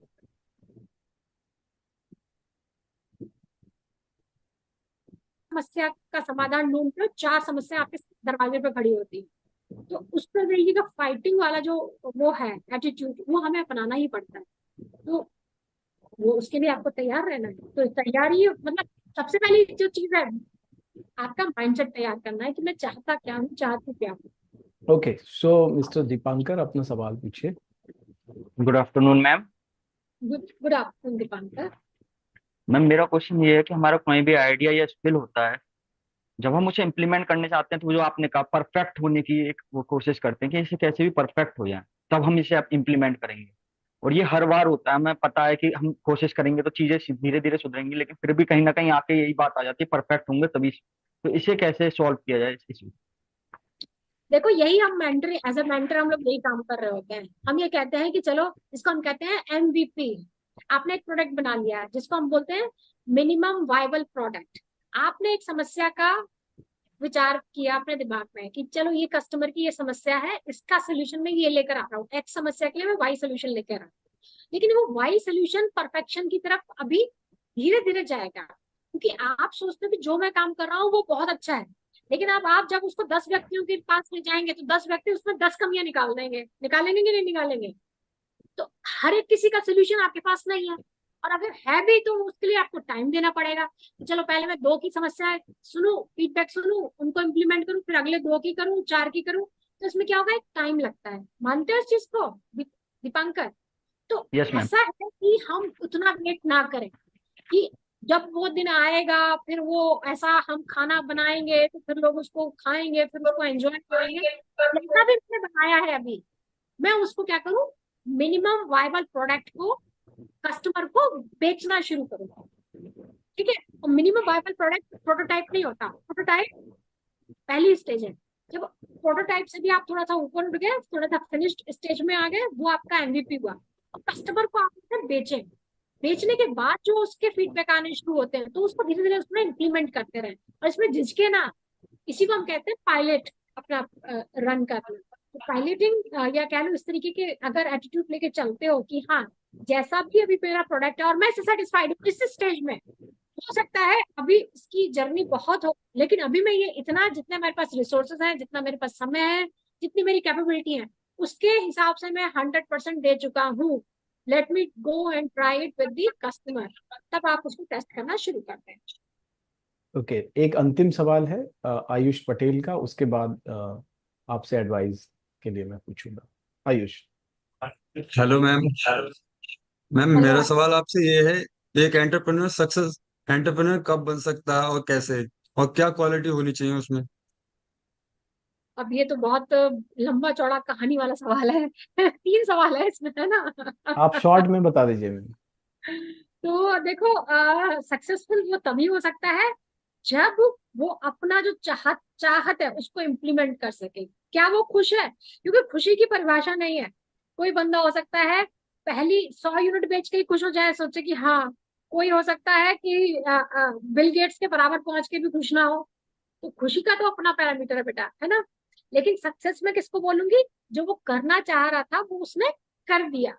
समस्या का समाधान ढूंढते हो, 4 समस्या आपके दरवाजे पे खड़ी होती है। तो उस पर देखिए का फाइटिंग वाला जो वो है एटीट्यूड, वो हमें अपनाना ही पड़ता है। तो वो उसके लिए आपको तैयार रहना है। तो तैयारी मतलब सबसे पहली जो चीज है, आपका माइंडसेट तैयार करना है कि मैं चाहता क्या हूँ, चाहती क्या हूँ। ओके, सो मिस्टर दीपांकर अपना सवाल पूछिए। Good afternoon ma'am. Good afternoon Dipankar. Ma'am मेरा क्वेश्चन ये है कि हमारा कोई भी आइडिया या स्किल होता है, जब हम उसे इम्प्लीमेंट करने चाहते हैं तो वो जो आपने कहा परफेक्ट होने की एक वो कोशिश करते हैं कि इसे कैसे भी परफेक्ट हो जाए। तब हम इसे अब इम्प्लीमेंट करेंगे। और ये हर बार होता है, हमें पता है कि हम कोशिश करेंगे तो चीजें धीरे धीरे सुधरेंगी, लेकिन फिर भी कहीं ना कहीं आके यही बात आ जाती है, परफेक्ट होंगे तभी। तो इसे कैसे सॉल्व किया जाए इस issue? देखो यही हम मेंटर, एज अ मेंटर हम लोग यही काम कर रहे होते हैं। हम ये कहते हैं कि चलो, इसको हम कहते हैं MVP। आपने एक प्रोडक्ट बना लिया है जिसको हम बोलते हैं मिनिमम वायबल प्रोडक्ट। आपने एक समस्या का विचार किया अपने दिमाग में कि चलो ये कस्टमर की ये समस्या है, इसका सोल्यूशन मैं ये लेकर आ रहा हूँ, एक्स समस्या के लिए मैं वाई सोल्यूशन लेकर आ रहा हूँ। लेकिन वो वाई सोल्यूशन परफेक्शन की तरफ अभी धीरे धीरे जाएगा, क्योंकि आप सोचते हो कि जो मैं काम कर रहा हूँ वो बहुत अच्छा है, लेकिन अब आप जब उसको 10 व्यक्तियों के पास ले जाएंगे तो 10 व्यक्ति उसमें 10 कमियां निकाल देंगे, निकालेंगे कि नहीं निकालेंगे? तो हर एक किसी का सोल्यूशन आपके पास नहीं है, और अगर है भी तो उसके लिए आपको टाइम देना पड़ेगा। तो चलो पहले मैं 2 की समस्या सुनूं, फीडबैक सुनूं, उनको इम्प्लीमेंट करूं, फिर अगले 2 की करूं, 4 की करूं। तो इसमें क्या होगा, एक टाइम लगता है। मानते हो इस चीज को दीपांकर? तो यस मैम। ऐसा है कि हम उतना वेट ना करें कि जब वो दिन आएगा फिर वो ऐसा हम खाना बनाएंगे तो फिर लोग उसको खाएंगे, फिर उसको एंजॉय करेंगे। जैसा भी मैंने बनाया है अभी, मैं उसको क्या करूं, मिनिमम वायबल प्रोडक्ट को कस्टमर को बेचना शुरू करूंगा। ठीक है, मिनिमम वायबल प्रोडक्ट प्रोटोटाइप नहीं होता। प्रोटोटाइप पहली स्टेज है। जब प्रोटोटाइप से भी आप थोड़ा सा ऊपर उठ गए, थोड़ा सा फिनिश्ड स्टेज में आ गए, वो आपका MVP हुआ। और कस्टमर को आप उसे बेचें। बेचने के बाद जो उसके फीडबैक आने शुरू होते हैं तो उसको धीरे धीरे उसमें इम्प्लीमेंट करते रहे, और इसमें झिझके ना। इसी को हम कहते हैं पायलट अपना रन करना। तो पायलटिंग या कह लो इस तरीके के अगर एटीट्यूड लेके चलते हो कि हाँ, जैसा भी अभी मेरा प्रोडक्ट है और मैं इससे सेटिस्फाइड हूँ इस स्टेज में, हो सकता है अभी इसकी जर्नी बहुत हो, लेकिन अभी मैं ये इतना, जितने मेरे पास रिसोर्सेज हैं, जितना मेरे पास समय है, जितनी मेरी कैपेबिलिटी है, उसके हिसाब से मैं 100% दे चुका हूँ। Let me go and try it with the customer. तब आप उसको टेस्ट करना शुरू करते हैं। ओके, एक अंतिम सवाल है आयुष पटेल का, उसके बाद आपसे एडवाइस के लिए मैं पूछूंगा। Ayush. Hello ma'am. Ma'am hello. मेरा सवाल आपसे ये है, एक एंटरप्रेन्योर सक्सेस एंटरप्रेन्योर कब बन सकता है और कैसे, और क्या क्वालिटी होनी चाहिए उसमें? अब ये तो बहुत लंबा चौड़ा कहानी वाला सवाल है। 3 सवाल है इसमें, है आप ना? शॉर्ट में बता दीजिए मैम। तो देखो, सक्सेसफुल वो तभी हो सकता है जब वो अपना जो चाहत है उसको इम्प्लीमेंट कर सके। क्या वो खुश है? क्योंकि खुशी की परिभाषा नहीं है। कोई बंदा हो सकता है पहली 100 यूनिट बेच के ही खुश हो जाए, सोचे कि हाँ। कोई हो सकता है कि बिल गेट्स के बराबर पहुंच के भी खुश ना हो। तो खुशी का तो अपना पैरामीटर है बेटा, है ना? लेकिन सक्सेस में किसको बोलूंगी, जो वो करना चाह रहा था वो उसने कर दिया,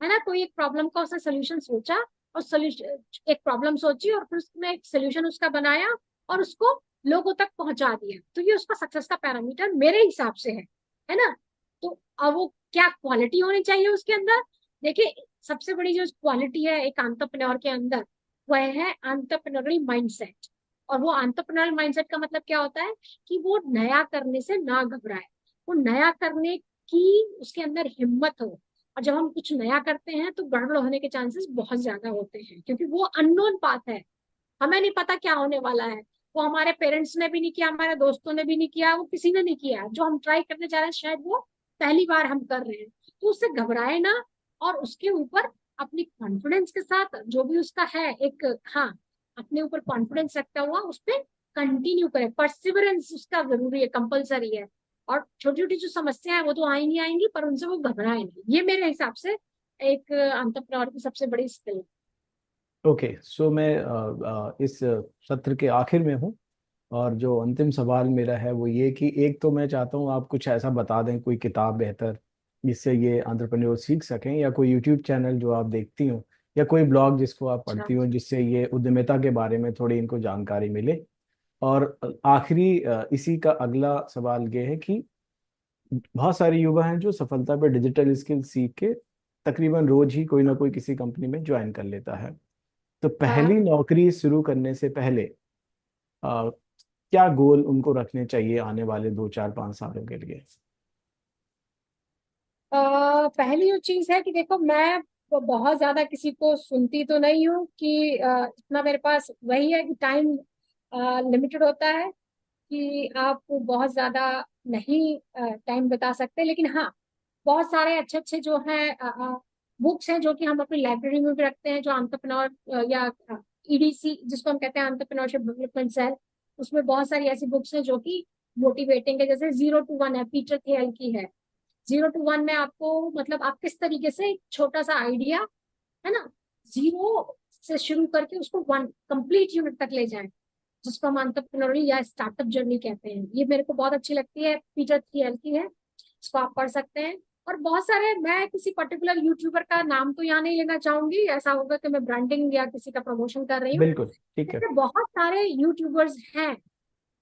है ना? कोई एक प्रॉब्लम का उसने सोल्यूशन सोचा, और सोल्यूशन, एक प्रॉब्लम सोची और फिर उसने एक सोल्यूशन उसका बनाया और उसको लोगों तक पहुंचा दिया। तो ये उसका सक्सेस का पैरामीटर मेरे हिसाब से है ना? तो अब वो क्या क्वालिटी होनी चाहिए उसके अंदर? देखिए, सबसे बड़ी जो क्वालिटी है एक एंटरप्रेन्योर के अंदर, वह है एंटरप्रेन्योरल माइंडसेट। और वो एंटरप्रेन्योरल माइंडसेट का मतलब क्या होता है कि वो नया करने से ना घबराए, वो नया करने की उसके अंदर हिम्मत हो। और जब हम कुछ नया करते हैं तो गड़बड़ होने के चांसेस बहुत ज्यादा होते हैं, क्योंकि वो अननोन पाथ है। हमें नहीं पता क्या होने वाला है। वो हमारे पेरेंट्स ने भी नहीं किया, हमारे दोस्तों ने भी नहीं किया, वो किसी ने नहीं किया। जो हम ट्राई करने जा रहे हैं शायद वो पहली बार हम कर रहे हैं। तो उससे घबराए ना, और उसके ऊपर अपनी कॉन्फिडेंस के साथ जो भी उसका है एक, हाँ, अपने ऊपर कॉन्फिडेंस रखता हुआ उस पर कंटिन्यू करे। परसिवरेंस उसका जरूरी है, कंपलसरी है। और छोटी छोटी जो समस्या है वो तो आएंगी आएंगी, पर उनसे वो घबराए नहीं। ये मेरे हिसाब से एक एंटरप्रेन्योर की सबसे बड़ी स्किल है। ओके, सो मैं इस सत्र के आखिर में हूँ, और जो अंतिम सवाल मेरा है वो ये कि एक तो मैं चाहता हूँ आप कुछ ऐसा बता दें, कोई किताब बेहतर जिससे ये एंटरप्रेन्योर सीख सकें, या कोई यूट्यूब चैनल जो आप देखती हो, या कोई ब्लॉग जिसको आप अच्छा। पढ़ती हो, जिससे ये उद्यमिता के बारे में थोड़ी इनको जानकारी मिले। और आखिरी इसी का अगला सवाल ये है कि बहुत सारे युवा हैं जो सफलता पर डिजिटल स्किल सीख के तकरीबन रोज ही कोई ना कोई किसी कंपनी में ज्वाइन कर लेता है। तो पहली हाँ। नौकरी शुरू करने से पहले क्या गोल उनको रखने चाहिए आने वाले 2 4 5 सालों के लिए? पहली जो चीज है कि देखो, मैं तो बहुत ज्यादा किसी को सुनती तो नहीं हूँ कि इतना मेरे पास वही है कि टाइम लिमिटेड होता है, कि आप बहुत ज्यादा नहीं टाइम बता सकते। लेकिन हाँ, बहुत सारे अच्छे अच्छे जो है बुक्स हैं जो कि हम अपनी लाइब्रेरी में भी रखते हैं, जो एंटरप्रेन्योर या ईडीसी जिसको हम कहते हैं एंटरप्रेन्योरशिप डेवलपमेंट सेल, उसमें बहुत सारी ऐसी बुक्स हैं जो कि मोटिवेटिंग है। जैसे 0 to 1 है, पीटर थियल की है। 0 to 1 में आपको मतलब आप किस तरीके से एक छोटा सा आइडिया है ना, 0 से शुरू करके उसको 1 कंप्लीट यूनिट तक ले जाएं, जिसको हम एंटरप्रेन्योरल या स्टार्टअप जर्नी कहते हैं। ये मेरे को बहुत अच्छी लगती है, पीटर थियल की है, इसको आप पढ़ सकते हैं। और बहुत सारे, मैं किसी पर्टिकुलर यूट्यूबर का नाम तो यहाँ नहीं लेना चाहूंगी, ऐसा होगा कि मैं ब्रांडिंग या किसी का प्रमोशन कर रही हूँ। बिल्कुल ठीक है। ऐसे बहुत सारे यूट्यूबर्स हैं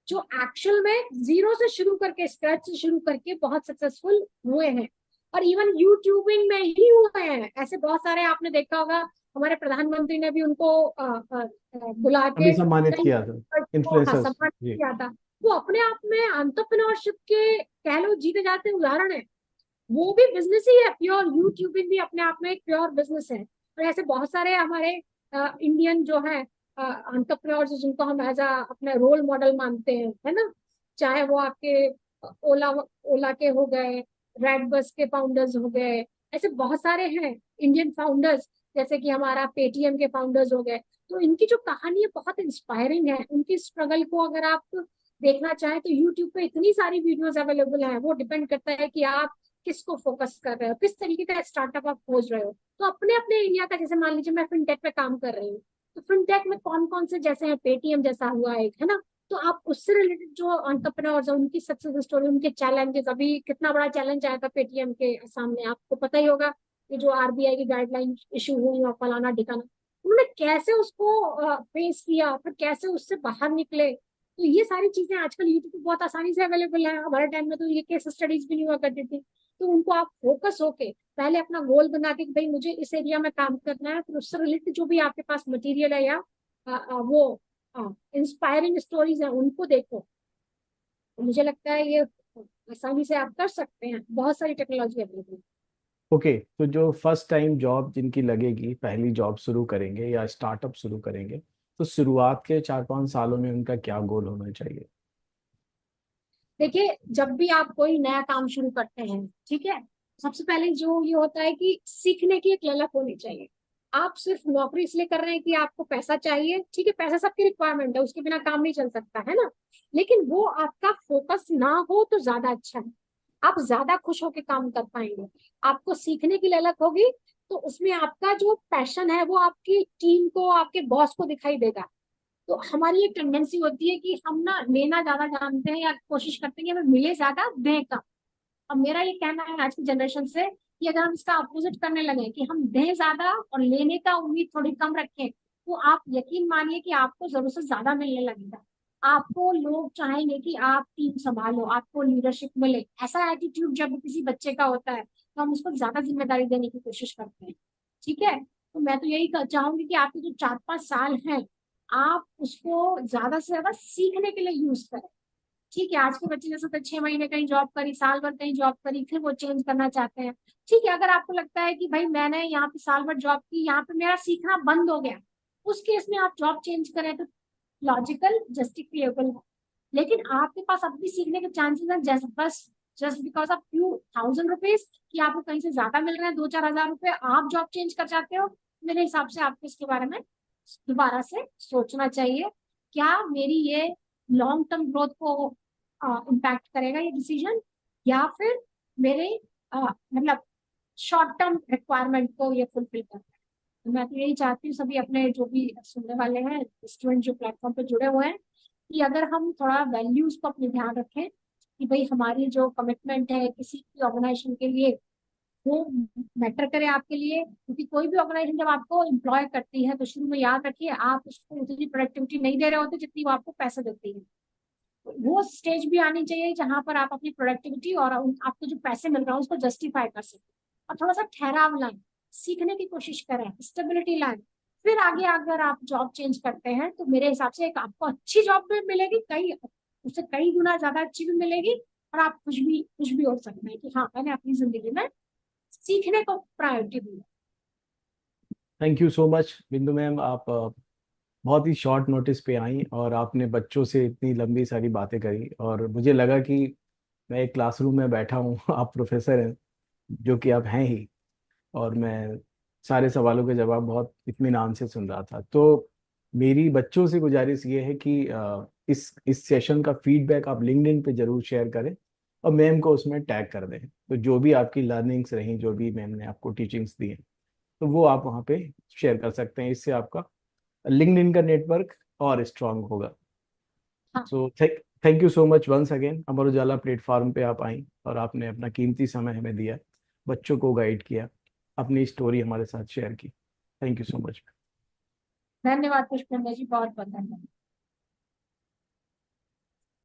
जो एक्चुअल में 0 से शुरू करके, स्क्रैच से शुरू करके बहुत सक्सेसफुल हुए हैं, और इवन यूट्यूबिंग में ही हुए हैं। ऐसे बहुत सारे आपने देखा होगा, हमारे प्रधानमंत्री ने भी उनको बुला अभी के सम्मानित कई किया था इन्फ्लुएंसर्स सम्मानित जी। किया था। वो अपने आप में एंटरप्रेन्योरशिप के कह लो जीते जाते उदाहरण है। वो भी बिजनेस ही है, प्योर यूट्यूबिंग भी अपने आप में एक प्योर बिजनेस है। और ऐसे बहुत सारे हमारे इंडियन जो है एंटरप्रेन्योर्स जिनको हम एज अपने रोल मॉडल मानते हैं, है ना, चाहे वो आपके ओला ओला के हो गए, रेड बस के फाउंडर्स हो गए, ऐसे बहुत सारे हैं इंडियन फाउंडर्स, जैसे कि हमारा पेटीएम के फाउंडर्स हो गए। तो इनकी जो कहानी है बहुत इंस्पायरिंग है। उनकी स्ट्रगल को अगर आप देखना चाहें तो यूट्यूब पे इतनी सारी वीडियोस अवेलेबल है। वो डिपेंड करता है कि आप किसको फोकस कर रहे हो, किस तरीके का स्टार्टअप आप खोज रहे हो। तो अपने अपने एरिया का, जैसे मान लीजिए मैं फिनटेक पे काम कर रही हूँ, तो फिनटेक में कौन कौन से जैसे हैं, पेटीएम जैसा हुआ एक, है ना, तो आप उससे रिलेटेड जो एंटरप्रेन्योर्स हैं उनकी सक्सेस स्टोरी, उनके चैलेंजेस, अभी कितना बड़ा चैलेंज आया था पेटीएम के सामने, आपको पता ही होगा, ये जो आरबीआई की गाइडलाइन इशू हुई और फलाना ढिकाना, उन्होंने कैसे उसको फेस किया, फिर कैसे उससे बाहर निकले। तो ये सारी चीजें आजकल यूट्यूब पे बहुत आसानी से अवेलेबल है। हमारे टाइम में तो ये केस स्टडीज भी नहीं हुआ करती थी। तो उनको आप फोकस होके पहले अपना गोल बना के कि भाई मुझे इस एरिया में काम करना है, फिर उससे रिलेटेड जो भी आपके पास मटेरियल है या वो इंस्पायरिंग स्टोरीज है उनको देखो। तो मुझे लगता है ये आसानी से आप कर सकते हैं, बहुत सारी टेक्नोलॉजी अवेलेबल है। ओके, तो जो फर्स्ट टाइम जॉब जिनकी लगेगी, पहली जॉब शुरू करेंगे या स्टार्टअप शुरू करेंगे, तो शुरुआत के 4-5 सालों में उनका क्या गोल होना चाहिए? देखिए, जब भी आप कोई नया काम शुरू करते हैं, ठीक है, सबसे पहले जो ये होता है कि सीखने की एक ललक होनी चाहिए। आप सिर्फ नौकरी इसलिए कर रहे हैं कि आपको पैसा चाहिए, ठीक है, पैसा सबकी रिक्वायरमेंट है, उसके बिना काम नहीं चल सकता है ना, लेकिन वो आपका फोकस ना हो तो ज्यादा अच्छा है। आप ज्यादा खुश होकर काम कर पाएंगे। आपको सीखने की ललक होगी तो उसमें आपका जो पैशन है वो आपकी टीम को, आपके बॉस को दिखाई देगा। तो हमारी एक टेंडेंसी होती है कि हम ना लेना ज्यादा जानते हैं या कोशिश करते हैं कि हमें मिले ज्यादा दें कम। अब मेरा ये कहना है आज की जनरेशन से कि अगर हम इसका अपोजिट करने लगे कि हम दें ज्यादा और लेने का उम्मीद थोड़ी कम रखें, तो आप यकीन मानिए कि आपको जरूरत से ज्यादा मिलने लगेगा। आपको लोग चाहेंगे कि आप टीम संभालो, आपको लीडरशिप मिले। ऐसा एटीट्यूड जब किसी बच्चे का होता है तो हम उसको ज्यादा जिम्मेदारी देने की कोशिश करते हैं। ठीक है, तो मैं तो यही चाहूंगी कि आपके जो 4-5 साल हैं आप उसको ज्यादा से ज्यादा सीखने के लिए यूज करें। ठीक है, आज के बच्चे जैसे तो 6 महीने कहीं जॉब करी, साल भर कहीं जॉब करी, फिर वो चेंज करना चाहते हैं। ठीक है, अगर आपको लगता है कि भाई मैंने यहाँ पे साल भर जॉब की, यहाँ पे मेरा सीखना बंद हो गया, उस केस में आप जॉब चेंज करें तो लॉजिकल, जस्टिफिएबल है। लेकिन आपके पास अब भी सीखने के चांसेस हैं, just because of few thousand rupees कि आपको कहीं से ज्यादा मिल रहे हैं, 2-4 हजार रुपए, आप जॉब चेंज कर जाते हो। मेरे हिसाब से आपको इसके बारे में दोबारा से सोचना चाहिए, क्या मेरी ये लॉन्ग टर्म ग्रोथ को इम्पैक्ट करेगा ये डिसीजन, या फिर मेरे मतलब शॉर्ट टर्म रिक्वायरमेंट को ये फुलफिल करता है। तो मैं तो यही चाहती हूँ सभी अपने जो भी सुनने वाले हैं स्टूडेंट जो प्लेटफॉर्म पे जुड़े हुए हैं, कि अगर हम थोड़ा वैल्यूज को अपने ध्यान रखें कि भाई हमारी जो कमिटमेंट है किसी भी ऑर्गेनाइजेशन के लिए वो मैटर करे आपके लिए। क्योंकि कोई भी ऑर्गेनाइजेशन जब आपको एम्प्लॉय करती है तो शुरू में याद रखिए आप उसको उतनी प्रोडक्टिविटी नहीं दे रहे होते जितनी वो आपको पैसे देती है। वो स्टेज भी आनी चाहिए जहां पर आप अपनी प्रोडक्टिविटी और आपको जो पैसे मिल रहा है उसको जस्टिफाई कर सकें, और थोड़ा सा ठहराव लाएं, सीखने की कोशिश करें, स्टेबिलिटी लाएं। फिर आगे अगर आप जॉब चेंज करते हैं तो मेरे हिसाब से एक आपको अच्छी जॉब भी मिलेगी, कई उससे कई गुना ज्यादा अच्छी भी मिलेगी, और आप खुश भी हो सकते हैं कि हाँ मैंने अपनी जिंदगी में सीखने को priority the. Thank you so much बिंदु मैम, आप बहुत ही शॉर्ट नोटिस पे आई और आपने बच्चों से इतनी लंबी सारी बातें करी, और मुझे लगा कि मैं एक क्लासरूम में बैठा हूँ आप प्रोफेसर हैं, जो कि आप हैं ही, और मैं सारे सवालों के जवाब बहुत इत्मीनान से सुन रहा था। तो मेरी बच्चों से गुजारिश ये है कि इस सेशन का फीडबैक आप लिंक्डइन पे जरूर शेयर करें और मैम को उसमें टैग कर दें। तो जो भी आपकी लर्निंग्स रही, जो भी मैम ने आपको टीचिंग्स दी हैं, तो वो आप वहाँ पे शेयर कर सकते हैं। इससे आपका लिंक्डइन का नेटवर्क और स्ट्रांग होगा। हाँ। So thank you so much once again. Amar Ujala platform पे आप आई और आपने अपना कीमती समय हमें दिया, बच्चों को गाइड किया, अपनी स्टोरी हमारे साथ शेयर की। Thank you so much. धन्यवाद पुष्पेंद्र जी, बहुत बहुत धन्यवाद।